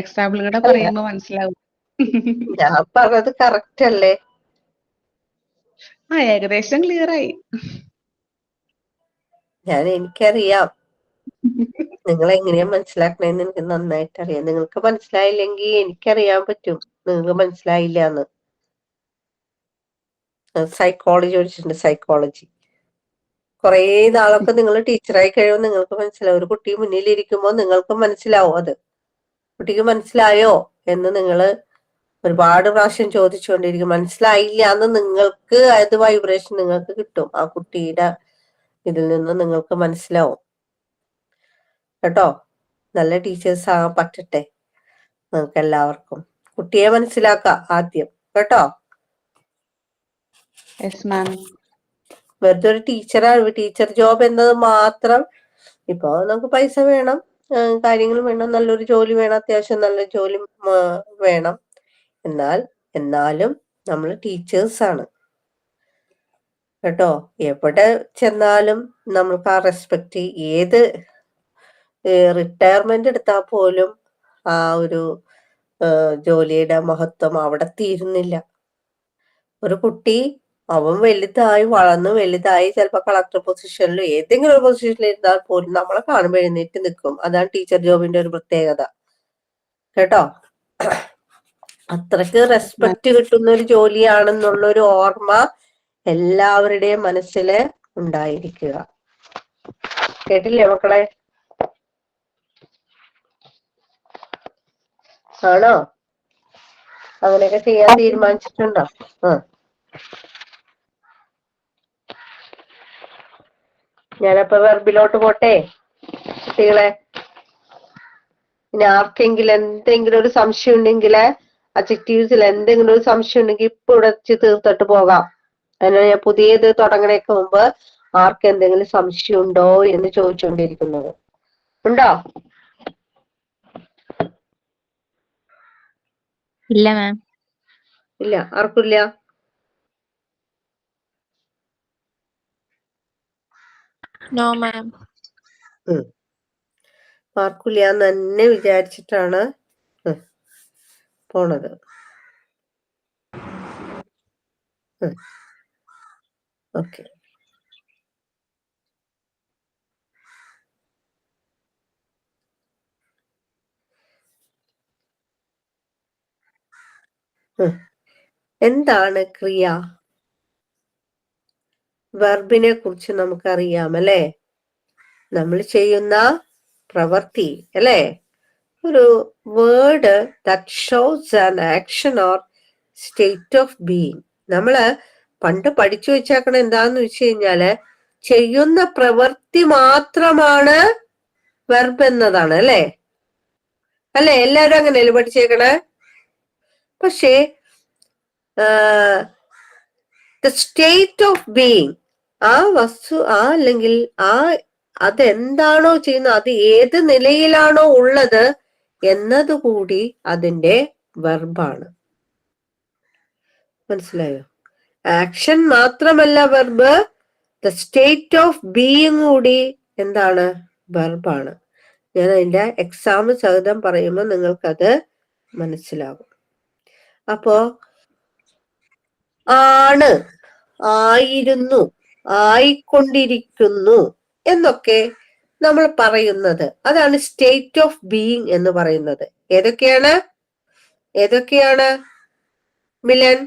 എക്സാമ്പിൾ പറയുമ്പോ മനസ്സിലാവും. ഞാൻ പറഞ്ഞത് കറക്റ്റ് അല്ലേ? ഏകദേശം ക്ലിയർ ആയി. എനിക്കറിയാം നിങ്ങൾ എങ്ങനെയാ മനസ്സിലാക്കണേന്ന് എനിക്ക് നന്നായിട്ട് അറിയാം. നിങ്ങൾക്ക് മനസ്സിലായില്ലെങ്കിൽ എനിക്കറിയാൻ പറ്റും നിങ്ങൾക്ക് മനസ്സിലായില്ല എന്ന്. സൈക്കോളജി പഠിച്ചിട്ടുണ്ട്, സൈക്കോളജി. കുറെ നാളൊക്കെ നിങ്ങൾ ടീച്ചറായി കഴിയുമ്പോൾ നിങ്ങൾക്ക് മനസ്സിലാവും. ഒരു കുട്ടി മുന്നിലിരിക്കുമ്പോൾ നിങ്ങൾക്ക് മനസ്സിലാവും അത് കുട്ടിക്ക് മനസ്സിലായോ എന്ന് നിങ്ങൾ ഒരുപാട് പ്രാവശ്യം ചോദിച്ചുകൊണ്ടിരിക്കും. മനസ്സിലായില്ല എന്ന് നിങ്ങൾക്ക് അത് വൈബ്രേഷൻ നിങ്ങൾക്ക് കിട്ടും. ആ കുട്ടിയുടെ ഇതിൽ നിന്ന് നിങ്ങൾക്ക് മനസ്സിലാവും കേട്ടോ. നല്ല ടീച്ചേഴ്സ് ആകാൻ പറ്റട്ടെ നിങ്ങൾക്ക് എല്ലാവർക്കും. കുട്ടിയെ മനസ്സിലാക്കാം ആദ്യം കേട്ടോ. വെറുതെ ഒരു ടീച്ചറാണ്. ടീച്ചർ ജോബ് എന്നത് മാത്രം ഇപ്പൊ നമുക്ക് പൈസ വേണം, കാര്യങ്ങളും വേണം, നല്ലൊരു ജോലി വേണം, അത്യാവശ്യം നല്ല ജോലി വേണം. എന്നാലും നമ്മൾ ടീച്ചേഴ്സ് ആണ് കേട്ടോ. എവിടെ ചെന്നാലും നമ്മൾക്ക് ആ റെസ്പെക്ട്, ഏത് റിട്ടയർമെന്റ് എടുത്താൽ പോലും ആ ഒരു ജോലിയുടെ മഹത്വം അവിടെ തീരുന്നില്ല. ഒരു കുട്ടി അവൻ വലുതായി വളർന്ന് വലുതായി ചിലപ്പോ കളക്ടർ പൊസിഷനിലും ഏതെങ്കിലും ഒരു പൊസിഷനിൽ ഇരുന്നാൽ പോലും നമ്മളെ കാണുമ്പോൾ എഴുന്നേറ്റ് നിൽക്കും. അതാണ് ടീച്ചർ ജോബിന്റെ ഒരു പ്രത്യേകത കേട്ടോ. അത്രയ്ക്ക് റെസ്പെക്ട് കിട്ടുന്ന ഒരു ജോലിയാണെന്നുള്ള ഒരു ഓർമ്മ എല്ലാവരുടെയും മനസ്സില് ഉണ്ടായിരിക്കുക. കേട്ടില്ലേ മക്കളെ? ആണോ? അങ്ങനെയൊക്കെ ചെയ്യാൻ തീരുമാനിച്ചിട്ടുണ്ടോ? ഞാനപ്പോ വെർബിലോട്ട് പോട്ടെ കുട്ടികളെ. ഇനി ആർക്കെങ്കിലും എന്തെങ്കിലും ഒരു സംശയം ഉണ്ടെങ്കിൽ, അഡ്ജക്റ്റീവ്സിൽ എന്തെങ്കിലും ഒരു സംശയം ഉണ്ടെങ്കിൽ ഇപ്പൊ ഉടച്ച് തീർത്തിട്ട് പോകാം. അതിനാണ് ഞാൻ പുതിയത് തുടങ്ങണേക്ക് മുമ്പ് ആർക്കെന്തെങ്കിലും സംശയം ഉണ്ടോ എന്ന് ചോദിച്ചുകൊണ്ടിരിക്കുന്നത്. ഉണ്ടോ? ഇല്ല മാം. ഇല്ല, ആർക്കില്ല? No ma'am. ആർക്കില്ല എന്ന് തന്നെ വിചാരിച്ചിട്ടാണ് പോണത്. ഓക്കെ. എന്താണ് ക്രിയ? വെർബിനെ കുറിച്ച് നമുക്കറിയാം അല്ലേ? നമ്മൾ ചെയ്യുന്ന പ്രവൃത്തി അല്ലേ? ഒരു word that shows an action or state of being. നമ്മള് പണ്ട് പഠിച്ചു വെച്ചേക്കണ എന്താന്ന് വെച്ച് കഴിഞ്ഞാല് ചെയ്യുന്ന പ്രവൃത്തി മാത്രമാണ് വെർബ് എന്നതാണ് അല്ലേ? എല്ലാവരും അങ്ങനെയല്ലേ പഠിച്ചേക്കണേ? പക്ഷേ ദ സ്റ്റേറ്റ് ഓഫ് ബീയിങ്, ആ വസ്തു അല്ലെങ്കിൽ അതെന്താണോ ചെയ്യുന്നത്, അത് ഏത് നിലയിലാണോ ഉള്ളത് എന്നതുകൂടി അതിന്റെ വെർബാണ്. മനസ്സിലായോ? ആക്ഷൻ മാത്രമല്ല verb, the state of being കൂടി എന്താണ്? വെർബാണ്. ഞാൻ അതിന്റെ എക്സാം സഹിതം പറയുമ്പോൾ നിങ്ങൾക്കത് മനസ്സിലാകും. അപ്പോ ആണ്, ആയിരുന്നു, ആയിക്കൊണ്ടിരിക്കുന്നു എന്നൊക്കെ നമ്മൾ പറയുന്നത് അതാണ് സ്റ്റേറ്റ് ഓഫ് ബീയിങ് എന്ന് പറയുന്നത്. ഏതൊക്കെയാണ് മിലൻ?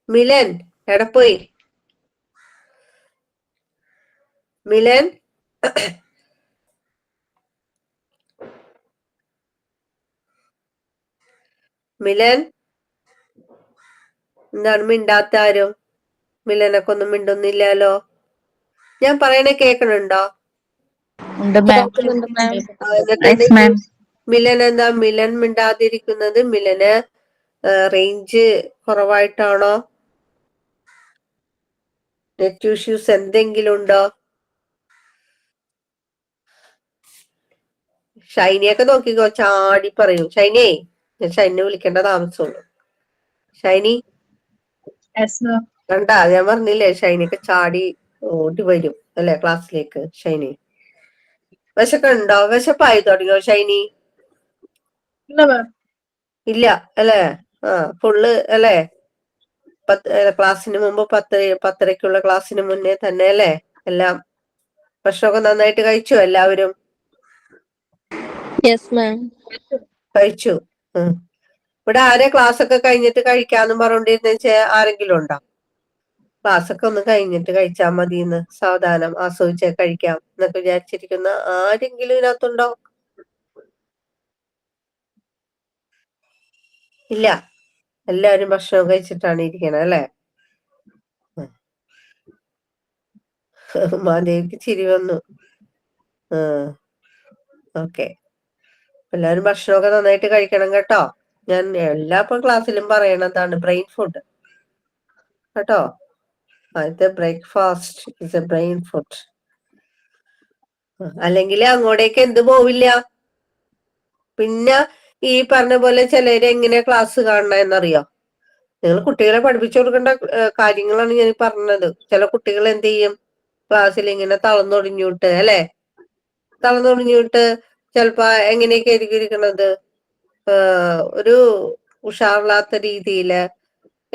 മിലൻ എവിടെ പോയി? മിലൻ എന്താണ് മിണ്ടാത്ത ആരും? മിലനൊക്കെ ഒന്നും മിണ്ടുന്നില്ലല്ലോ. ഞാൻ പറയണേ കേൾക്കണുണ്ടോ? മിലൻ എന്താ മിലൻ മിണ്ടാതിരിക്കുന്നത്? മിലന് റേഞ്ച് കുറവായിട്ടാണോ? നെറ്റ് ഇഷ്യൂസ് എന്തെങ്കിലും ഉണ്ടോ? ഷൈനിയൊക്കെ നോക്കിക്കോ, ചാടി പറയും. ഷൈനിയെ, ഞാൻ ഷൈനിനെ വിളിക്കേണ്ട താമസമുള്ളൂ. ഷൈനി കണ്ടാ, ഞാൻ പറഞ്ഞില്ലേ ഷൈനിയൊക്കെ ചാടി ഓടി വരും അല്ലെ ക്ലാസ്സിലേക്ക്. ഷൈനി വിശക്കുണ്ടോ? വിശപ്പായി തുടങ്ങിയോ ഷൈനി? ഇല്ല അല്ലേ? ഫുള്ള് അല്ലേ? ക്ലാസ്സിന് മുമ്പ് 10:30-ക്കുള്ള ക്ലാസ്സിന് മുന്നേ തന്നെ അല്ലേ എല്ലാം ഭക്ഷണമൊക്കെ നന്നായിട്ട് കഴിച്ചു എല്ലാവരും? കഴിച്ചു. ഇവിടെ ആരെ ക്ലാസ് ഒക്കെ കഴിഞ്ഞിട്ട് കഴിക്കാന്നും പറഞ്ഞോണ്ടിരുന്ന ആരെങ്കിലും ഉണ്ടോ? ക്ലാസ് ഒക്കെ ഒന്ന് കഴിഞ്ഞിട്ട് കഴിച്ചാൽ മതിയെന്ന്, സാവധാനം ആസ്വദിച്ച് കഴിക്കാം എന്നൊക്കെ വിചാരിച്ചിരിക്കുന്ന ആരെങ്കിലും ഇതിനകത്തുണ്ടോ? ഇല്ല, എല്ലാവരും ഭക്ഷണം കഴിച്ചിട്ടാണ് ഇരിക്കണത് അല്ലെ? മാധവിക്ക് ചിരി വന്നു. ഓക്കെ, എല്ലാവരും ഭക്ഷണമൊക്കെ നന്നായിട്ട് കഴിക്കണം കേട്ടോ. ഞാൻ എല്ലാ ക്ലാസ്സിലും പറയണതാണ് ബ്രെയിൻ ഫുഡ് കേട്ടോ. ഇത് breakfast is A brain food. അല്ലെങ്കിൽ അങ്ങോട്ടേക്ക് എന്ത് പോവില്ല. പിന്നെ ഈ പറഞ്ഞ പോലെ ചിലര് എങ്ങനെ ക്ലാസ് കാണണം എന്നറിയോ? നിങ്ങൾ കുട്ടികളെ പഠിപ്പിച്ചു കൊടുക്കേണ്ട കാര്യങ്ങളാണ് ഞാൻ പറഞ്ഞത്. ചില കുട്ടികൾ എന്ത് ചെയ്യും, ക്ലാസ്സിൽ ഇങ്ങനെ തളർന്നൊടിഞ്ഞിട്ട് അല്ലെ, തളർന്നൊടിഞ്ഞിട്ട് ചിലപ്പോ എങ്ങനെയൊക്കെ ആയിരിക്കും ഇരിക്കണത്, ഒരു ഉഷാറില്ലാത്ത രീതിയില്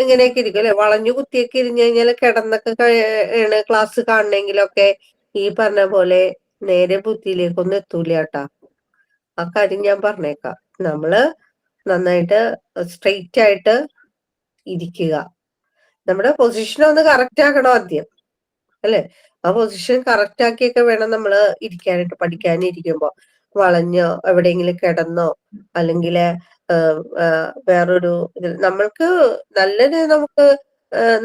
എങ്ങനെയൊക്കെ ഇരിക്കും അല്ലെ, വളഞ്ഞു കുത്തിയൊക്കെ ഇരുന്ന് കഴിഞ്ഞാൽ കിടന്നൊക്കെ ക്ലാസ് കാണണമെങ്കിലൊക്കെ ഈ പറഞ്ഞ പോലെ നേരെ ബുദ്ധിയിലേക്കൊന്നും എത്തൂല കേട്ടാ. ആ കാര്യം ഞാൻ പറഞ്ഞേക്കാം. നമ്മള് നന്നായിട്ട് സ്ട്രെയിറ്റ് ആയിട്ട് ഇരിക്കുക. നമ്മുടെ പൊസിഷൻ ഒന്ന് കറക്റ്റ് ആക്കണം ആദ്യം അല്ലെ. ആ പൊസിഷൻ കറക്റ്റ് ആക്കിയൊക്കെ വേണം നമ്മള് ഇരിക്കാനായിട്ട്. പഠിക്കാനിരിക്കുമ്പോ വളഞ്ഞോ എവിടെയെങ്കിലും കിടന്നോ അല്ലെങ്കിൽ വേറൊരു നമ്മൾക്ക് നല്ലത് നമുക്ക്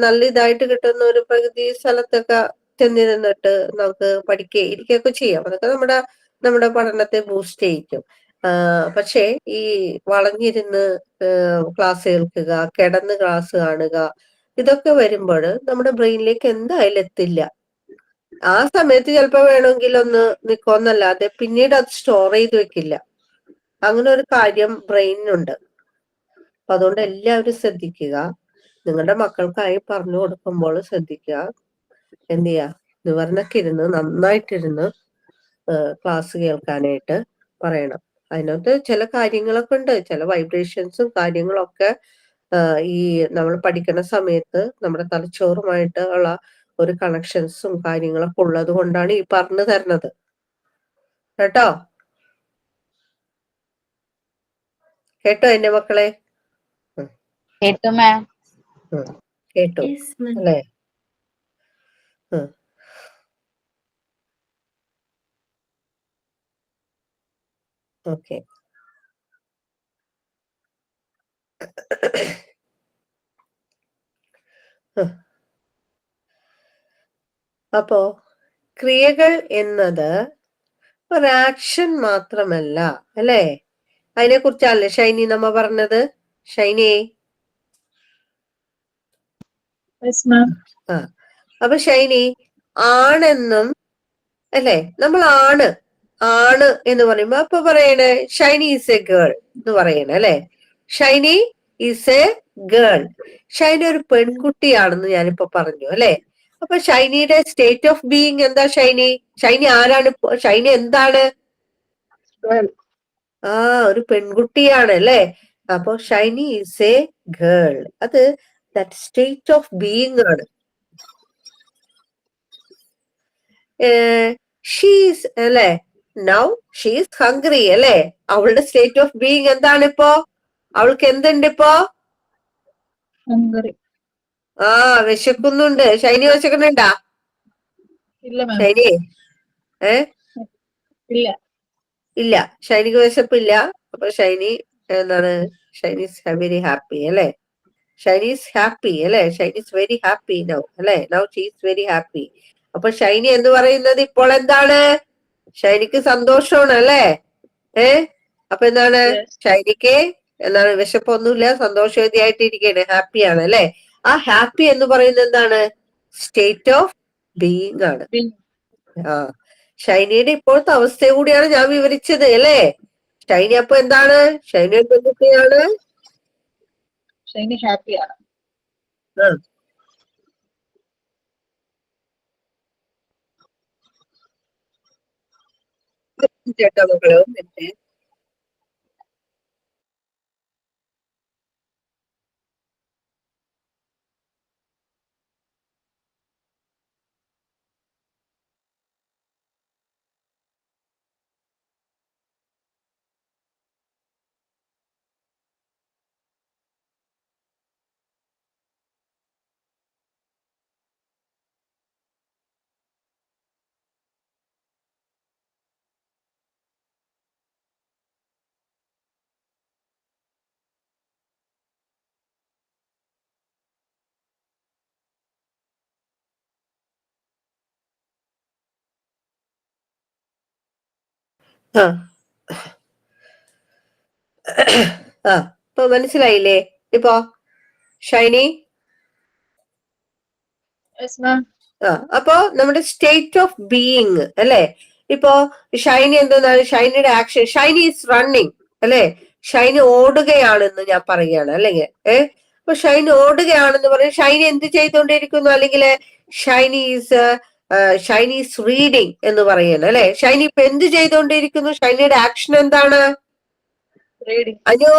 നല്ല ഇതായിട്ട് കിട്ടുന്ന ഒരു പ്രകൃതി സ്ഥലത്തൊക്കെ ചെന്നിരുന്നിട്ട് നമുക്ക് പഠിക്കുകയും ഇരിക്കുകയൊക്കെ ചെയ്യാം. അതൊക്കെ നമ്മുടെ പഠനത്തെ ബൂസ്റ്റ് ചെയ്യിക്കും. പക്ഷേ ഈ വളഞ്ഞിരുന്ന് ക്ലാസ് കേൾക്കുക, കിടന്ന് ക്ലാസ് കാണുക, ഇതൊക്കെ വരുമ്പോൾ നമ്മുടെ ബ്രെയിനിലേക്ക് എന്തായാലും എത്തില്ല. ആ സമയത്ത് ചിലപ്പോ വേണമെങ്കിൽ ഒന്ന് നിൽക്കുമെന്നല്ലാതെ പിന്നീട് അത് സ്റ്റോർ ചെയ്ത് വെക്കില്ല. അങ്ങനെ ഒരു കാര്യം ബ്രെയിനിനുണ്ട്. അപ്പൊ അതുകൊണ്ട് എല്ലാവരും ശ്രദ്ധിക്കുക. നിങ്ങളുടെ മക്കൾക്കായി പറഞ്ഞു കൊടുക്കുമ്പോൾ ശ്രദ്ധിക്കുക. എന്ത് ചെയ്യാ, നിവർന്നൊക്കെ ഇരുന്ന് നന്നായിട്ടിരുന്ന് ക്ലാസ് കേൾക്കാനായിട്ട് പറയണം. അതിനകത്ത് ചില കാര്യങ്ങളൊക്കെ ഉണ്ട്, ചില വൈബ്രേഷൻസും കാര്യങ്ങളൊക്കെ ഈ നമ്മൾ പഠിക്കുന്ന സമയത്ത് നമ്മുടെ തലച്ചോറുമായിട്ട് ഉള്ള ഒരു കണക്ഷൻസും കാര്യങ്ങളൊക്കെ ഉള്ളത് കൊണ്ടാണ് ഈ പറഞ്ഞു തരുന്നത് കേട്ടോ. കേട്ടോ എന്റെ മക്കളെ? കേട്ടു മാം. കേട്ടു അല്ലേ? ഓക്കെ. അപ്പോ ക്രിയകൾ എന്നത് ഒരാക്ഷൻ മാത്രമല്ല അല്ലേ? അതിനെ കുറിച്ചല്ലേ ഷൈനി നമ്മ പറഞ്ഞത്? ഷൈനി അപ്പൊ ഷൈനി ആണെന്നും അല്ലെ, നമ്മൾ ആണ് എന്ന് പറയുമ്പോ അപ്പൊ പറയണേ ഷൈനി ഈസ് എ ഗേൾ എന്ന് പറയണേ അല്ലെ. Shiny is A girl. Shiny ഒരു പെൺകുട്ടിയാണെന്ന് ഞാനിപ്പോ പറഞ്ഞു അല്ലെ. അപ്പൊ ഷൈനിയുടെ സ്റ്റേറ്റ് ഓഫ് ബീയിങ് എന്താ? ഷൈനി ആരാണ്? ഷൈനി എന്താണ്? ഒരു പെൺകുട്ടിയാണ് അല്ലെ. അപ്പൊ ഷൈനി ഈസ് എ ഗേൾ. അത് ദാറ്റ് സ്റ്റേറ്റ് ഓഫ് ബീയിങ് ആണ്. ഷീസ് അല്ലെ, നൗ ഷീസ് ഹംഗ്രി അല്ലെ. അവളുടെ സ്റ്റേറ്റ് ഓഫ് ബീയിങ് എന്താണ് ഇപ്പോ? അവൾക്ക് എന്തുണ്ട് ഇപ്പോ? വിശക്കുന്നുണ്ട്. ഷൈനി വിശക്കുന്നുണ്ടാ? ഷൈനി ഇല്ല, ഷൈനിക്ക് വിശപ്പില്ല. അപ്പൊ ഷൈനി എന്താണ്? ഷൈനീസ് വെരി ഹാപ്പി അല്ലെ. ഷൈനീസ് ഹാപ്പി അല്ലെ. ഷൈനീസ് വെരി ഹാപ്പി നൗ അല്ലെ. Now she's very happy. അപ്പൊ ഷൈനി എന്ന് പറയുന്നത് ഇപ്പോൾ എന്താണ്? ഷൈനിക്ക് സന്തോഷമാണ് അല്ലെ. അപ്പൊ എന്താണ് ഷൈനിക്ക്? എന്താണ്? വിശപ്പൊന്നുമില്ല, സന്തോഷവതിയായിട്ടിരിക്കുകയാണ്, ഹാപ്പിയാണ് അല്ലെ. ആ ഹാപ്പി എന്ന് പറയുന്നത് എന്താണ്? സ്റ്റേറ്റ് ഓഫ് ബീയിങ് ആണ്. ഷൈനിയുടെ ഇപ്പോഴത്തെ അവസ്ഥ കൂടിയാണ് ഞാൻ വിവരിച്ചത് അല്ലേ. ഷൈനി അപ്പൊ എന്താണ്? ഷൈനി ഒരു പെൺകുട്ടിയാണ്, ഷൈനി ഹാപ്പിയാണ്. ചേട്ടാ മക്കളെ ഒന്നിട്ട് ആ ഇപ്പൊ മനസ്സിലായില്ലേ? ഇപ്പൊ ഷൈനി അപ്പൊ നമ്മുടെ സ്റ്റേറ്റ് ഓഫ് ബീയിങ് അല്ലെ? ഇപ്പൊ ഷൈനി എന്താണ്? ഷൈനിയുടെ ആക്ഷൻ, ഷൈനി ഈസ് റണ്ണിങ് അല്ലെ? ഷൈനി ഓടുകയാണെന്ന് ഞാൻ പറയുകയാണ് അല്ലെങ്കിൽ അപ്പൊ ഷൈനി ഓടുകയാണെന്ന് പറയും. ഷൈനി എന്ത് ചെയ്തുകൊണ്ടിരിക്കുന്നു? അല്ലെങ്കിൽ ഷൈനി ഈസ് റീഡിങ് എന്ന് പറയുന്നു അല്ലെ? ഷൈനി ഇപ്പൊ എന്ത് ചെയ്തുകൊണ്ടിരിക്കുന്നു? ഷൈനിയുടെ ആക്ഷൻ എന്താണ്? അനു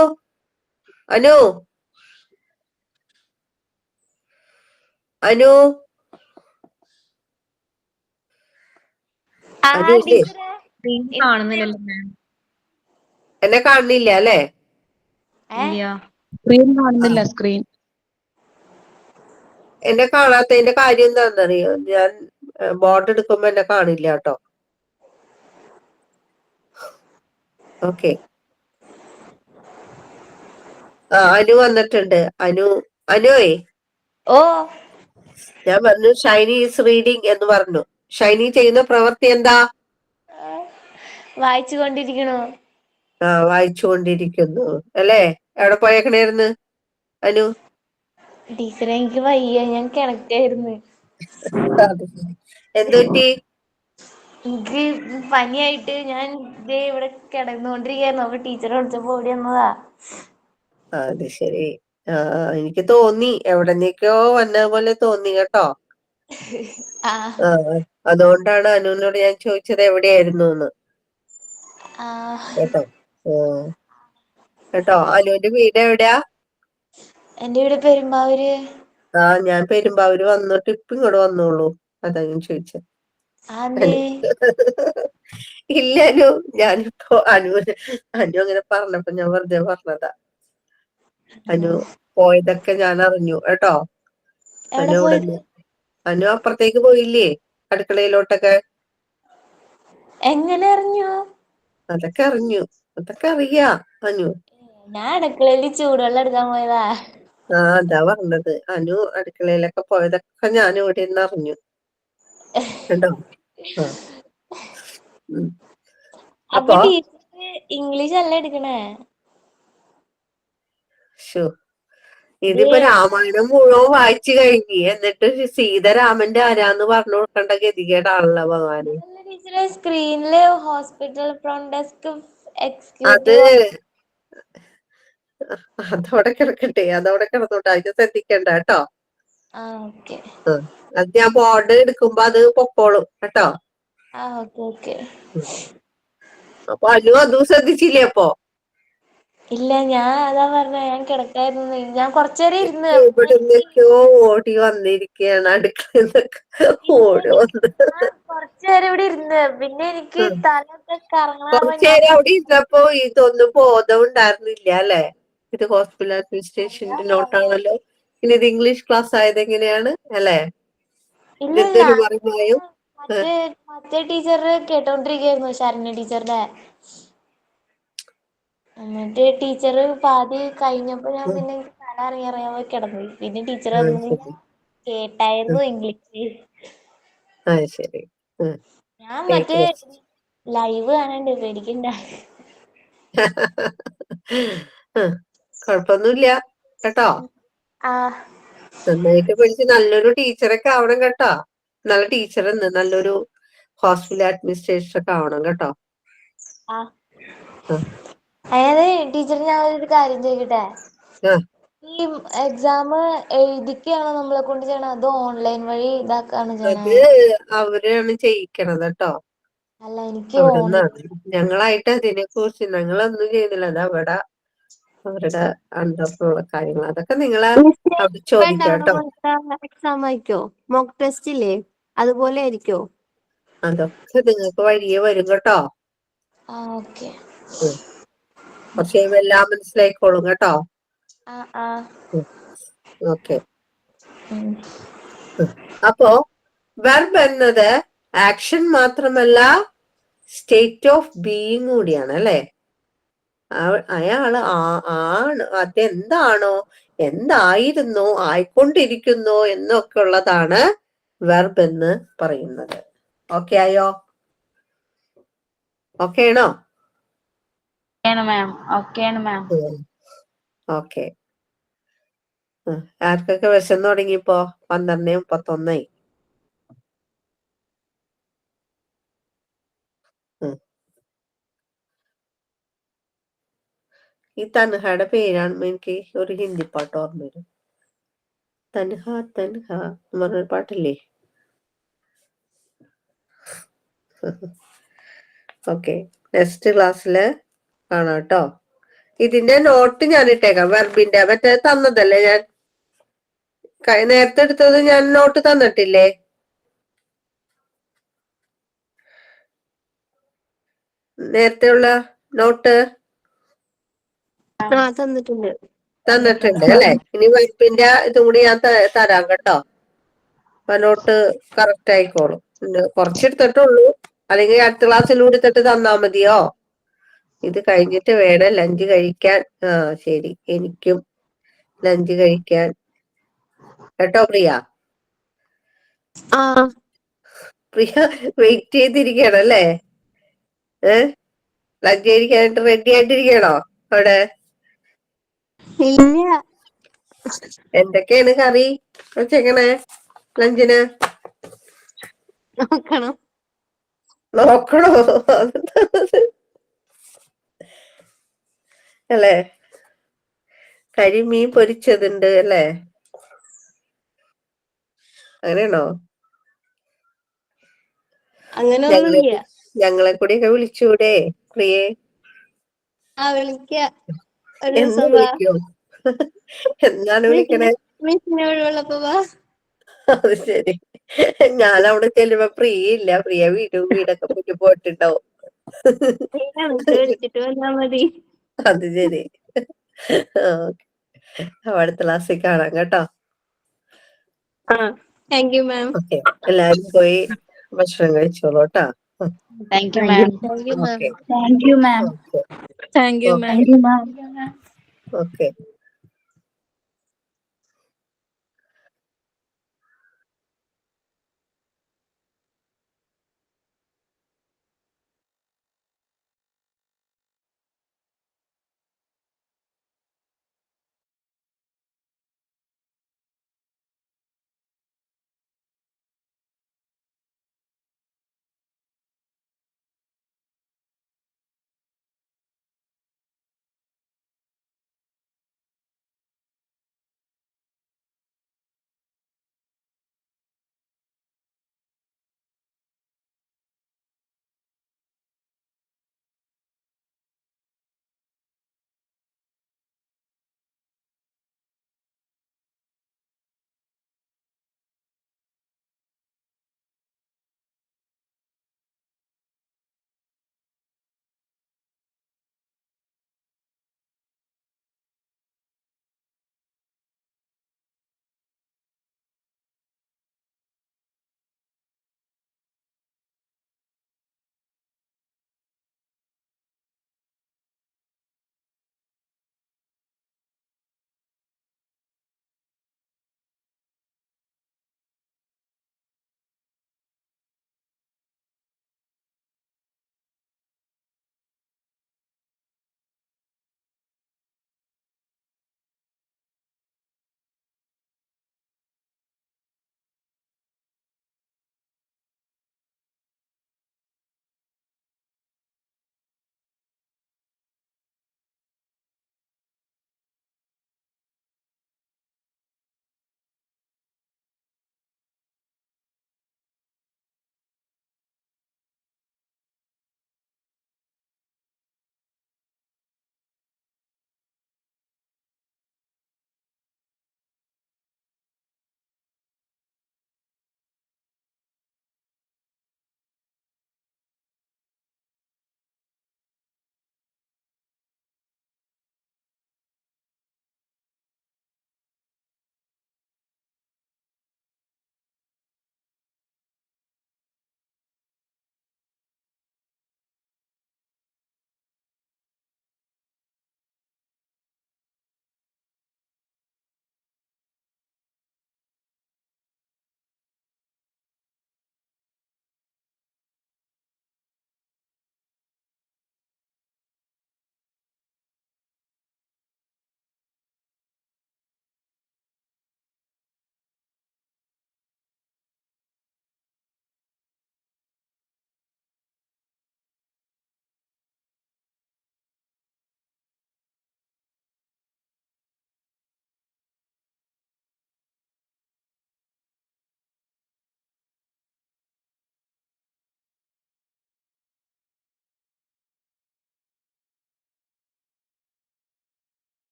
അനു അനു അനു ഇല്ലേ? കാണുന്നില്ലല്ലോ മാം. എന്നെ കാണുന്നില്ല അല്ലെ? സ്ക്രീൻ കാണുന്നില്ല, സ്ക്രീൻ. എന്നെ കാണാത്തതിന്റെ കാര്യം എന്താണെന്നറിയോ? ഞാൻ ബോർഡ് എടുക്കുമ്പോ എന്നെ കാണില്ല കേട്ടോ. ഓക്കെ. അനു വന്നിട്ടുണ്ട്. അനുവേ ഓ ഞാൻ പറഞ്ഞു ഷൈനി ഈസ് റീഡിങ് എന്ന് പറഞ്ഞു. ഷൈനി ചെയ്യുന്ന പ്രവൃത്തി എന്താ? വായിച്ചു കൊണ്ടിരിക്കണു. വായിച്ചുകൊണ്ടിരിക്കുന്നു അല്ലേ? എവിടെ പോയേക്കണേരുന്നു അനു? ടീച്ചറെ എനിക്ക് വയ്യ, ഞാൻ കിടക്കായിരുന്നു. എന്തുപറ്റി? എനിക്ക് പനിയായിട്ട് ഞാൻ ഇവിടെ കിടന്നുകൊണ്ടിരിക്കായിരുന്നു. അപ്പൊ ടീച്ചറെ വിളിച്ചപ്പോ ഓടി വന്നതാ. അത് ശരി. എനിക്ക് തോന്നി എവിടെന്നേക്കോ വന്ന പോലെ തോന്നി കേട്ടോ. അതുകൊണ്ടാണ് അനുവിനോട് ഞാൻ ചോദിച്ചത് എവിടെയായിരുന്നു എന്ന് കേട്ടോ. കേട്ടോ, അനുവിന്റെ വീട് എവിടെയാ? എന്റെ വീട് പെരുമ്പാവൂര്. ഞാൻ പെരുമ്പാവൂര് വന്നിട്ട് ഇപ്പൊ ഇങ്ങോട്ട് വന്നോളൂ. അതാ ഞാൻ ചോദിച്ചത്. ഇല്ല അനു, ഞാനിപ്പോ അനു അങ്ങനെ പറഞ്ഞപ്പോ ഞാൻ വെറുതെ പറഞ്ഞതാ. അനു പോയതൊക്കെ ഞാൻ അറിഞ്ഞു കേട്ടോ. അനു അപ്പുറത്തേക്ക് പോയില്ലേ അടുക്കളയിലോട്ടൊക്കെ? എങ്ങനെ അറിഞ്ഞു? അതൊക്കെ അറിഞ്ഞു, അതൊക്കെ അറിയാ അനു. ഞാൻ അടുക്കളയിൽ ചൂടുവെള്ളം എടുക്കാൻ പോയതാ. അതാ പറഞ്ഞത്. അനു അടുക്കളയിലൊക്കെ പോയതൊക്കെ ഞാൻ ഇവിടെ നിന്ന് അറിഞ്ഞു കേട്ടോ. അപ്പൊ ടീച്ചർ ഇംഗ്ലീഷ് അല്ല എടുക്കണേ? ഇതിപ്പോ രാമായണം മുഴുവൻ വായിച്ചു കഴിഞ്ഞു, എന്നിട്ട് സീതാരാമന്റെ ആരാന്ന് പറഞ്ഞു കൊടുക്കേണ്ട ഗതികേടാണല്ലോ ഭഗവാന്. ടീച്ചറെ സ്ക്രീനില് ഹോസ്പിറ്റൽ ഫ്രണ്ട് ഡെസ്ക് അത് എക്സിക്യൂട്ടീവ് അതവിടെ കിടക്കട്ടെ, അതവിടെ കിടന്നോട്ടെ, അതിന് ശ്രദ്ധിക്കണ്ട കേട്ടോ. അത് ഞാൻ ബോർഡ് എടുക്കുമ്പോ അത് പൊക്കോളും കേട്ടോ. അപ്പൊ അനു അതും ശ്രദ്ധിച്ചില്ലേ അപ്പൊ? ഇല്ല, ഞാൻ അതാ പറഞ്ഞ, ഞാൻ കിടക്കായിരുന്നു. ഞാൻ കൊറച്ചേരം ഇരുന്ന് ഇവിടുന്നൊക്കെയോ ഓടി വന്നിരിക്കുകയാണ് അടുക്കളന്നൊക്കെ ഓടി വന്ന്. കൊറച്ചേരം ഇവിടെ ഇരുന്ന് പിന്നെ എനിക്ക് തലൊക്കെ കറങ്ങണ. കുറച്ചേരം അവിടെ ഇരുന്നപ്പോ ഇതൊന്നും ബോധം ഉണ്ടായിരുന്നില്ല അല്ലെ? ഇത് ഹോസ്പിറ്റൽ അഡ്മിനിസ്ട്രേഷന്റെ നോട്ടാണല്ലോ. ഇനി ഇത് ഇംഗ്ലീഷ് ക്ലാസ് ആയത് എങ്ങനെയാണ് അല്ലെ? മറ്റേ ടീച്ചർ കേട്ടോണ്ടിരിക്കായിരുന്നു, ശരണ്യ ടീച്ചറുടെ. എന്നിട്ട് ടീച്ചർ പാതി കഴിഞ്ഞപ്പോ ഞാൻ പിന്നെ തല അറിയാൻ കിടന്നു. പിന്നെ ടീച്ചർ കേട്ടായിരുന്നു ഇംഗ്ലീഷ്. ശരി. ഞാൻ മറ്റേ ലൈവ് കാണണ്ട്, പേടിക്കണ്ട. കൊഴപ്പൊന്നുമില്ല കേട്ടോ. നന്നായിട്ട് പഠിച്ച് നല്ലൊരു ടീച്ചറൊക്കെ ആവണം കേട്ടോ. നല്ല ടീച്ചർ നല്ലൊരു ഹോസ്പിറ്റൽ അഡ്മിനിസ്ട്രേഷൻ ഒക്കെ ആവണം കേട്ടോ. അതായത് ടീച്ചർ, ഞാൻ ഒരു കാര്യം ചോദിക്കട്ടെ? ഈ എക്സാം എഴുതിക്കാണോ നമ്മളെ കൊണ്ട് ചെയ്യണം, അതോ ഓൺലൈൻ വഴി ഇതാക്കാണ് ചെയ്യണേ? അവരാണ് ചെയ്യിക്കണത് കേട്ടോ. അല്ല, എനിക്ക് ഞങ്ങളായിട്ട് അതിനെ കുറിച്ച് ഞങ്ങളൊന്നും ചെയ്യുന്നില്ല. അത് അവിടെ അവരുടെ അണ്ടറിലുള്ള കാര്യങ്ങൾ, അതൊക്കെ നിങ്ങളെ അവിടെ ചോദിക്കാം കേട്ടോ. എക്സാം ആയിക്കോ? മോക്ക് ടെസ്റ്റ് ഇല്ലേ, അതുപോലെ ആയിരിക്കോ? അതൊക്കെ നിങ്ങൾക്ക് വഴിയെ വരും കേട്ടോ. പക്ഷെ എല്ലാം മനസ്സിലായിക്കോളും കേട്ടോ. ഓക്കെ. അപ്പോ വെർബ് എന്നത് ആക്ഷൻ മാത്രമല്ല, സ്റ്റേറ്റ് ഓഫ് ബീയിങ് കൂടിയാണ് അല്ലെ? അയാള് ആണ്, അതെന്താണോ, എന്തായിരുന്നോ, ആയിക്കൊണ്ടിരിക്കുന്നോ എന്നൊക്കെ ഉള്ളതാണ് വെർബ് എന്ന് പറയുന്നത്. ഓക്കെ ആയോ? ഓക്കെ ആണോ? ഓക്കെ. ആർക്കൊക്കെ വിശന്ന് തുടങ്ങിയപ്പോ? 12:31. ഈ തൻഹയുടെ പേരാണ് എനിക്ക് ഒരു ഹിന്ദി പാട്ട് ഓർമ്മ വരും. തൻഹ തൻഹ എന്ന് പറഞ്ഞൊരു പാട്ടില്ലേ? ഓക്കെ, നെക്സ്റ്റ് ക്ലാസ്സില് കാണാം കേട്ടോ. ഇതിന്റെ നോട്ട് ഞാൻ ഇട്ടേക്കാം. വെർബിന്റെ മറ്റേ തന്നതല്ലേ ഞാൻ നേരത്തെ എടുത്തത്, ഞാൻ നോട്ട് തന്നിട്ടില്ലേ? നേരത്തെ ഉള്ള നോട്ട് തന്നിട്ടുണ്ട്. തന്നിട്ടുണ്ട് അല്ലെ? ഇനി വെർബിന്റെ ഇതും കൂടി ഞാൻ തരാം കേട്ടോ. അപ്പൊ നോട്ട് കറക്റ്റ് ആയിക്കോളും. കുറച്ചെടുത്തിട്ടുള്ളൂ, അല്ലെങ്കിൽ അടുത്ത ക്ലാസ്സിൽ കൂടി എടുത്തിട്ട് തന്നാ മതിയോ? ഇത് കഴിഞ്ഞിട്ട് വേണം ലഞ്ച് കഴിക്കാൻ. ശരി, എനിക്കും ലഞ്ച് കഴിക്കാൻ കേട്ടോ പ്രിയ. പ്രിയ വെയിറ്റ് ചെയ്തിരിക്കണം അല്ലേ? ലഞ്ച് കഴിക്കാനായിട്ട് റെഡി ആയിട്ടിരിക്കണോ അവിടെ? ഇല്ല. എന്തൊക്കെയാണ് കറി വെച്ചേക്കണേ ലഞ്ചിന്? നോക്കണോ? അല്ലേ? കരിമീൻ പൊരിച്ചതുണ്ട് അല്ലേ? അങ്ങനെയാണോ? അങ്ങനെ ഞങ്ങളെ കൂടിയൊക്കെ വിളിച്ചൂടെ പ്രിയേ? വിളിക്ക. എന്ന് വിളിക്കോ? എന്നാണ് വിളിക്കണേ? അത് ശരി. ഞാൻ അവിടെ ചെല്ലുമ്പോ പ്രിയ ഇല്ല. പ്രിയ വീടൊക്കെ പോയിട്ട് പോയിട്ടുണ്ടാവും. അത് ശരി. അടുത്ത ക്ലാസ്സിൽ കാണാം കേട്ടോ. Thank you ma'am. ഓക്കെ, എല്ലാരും പോയി ഭക്ഷണം കഴിച്ചോളൂ കേട്ടോ. Thank you ma'am. Thank you ma'am. Thank you ma'am. Thank you ma'am. Okay.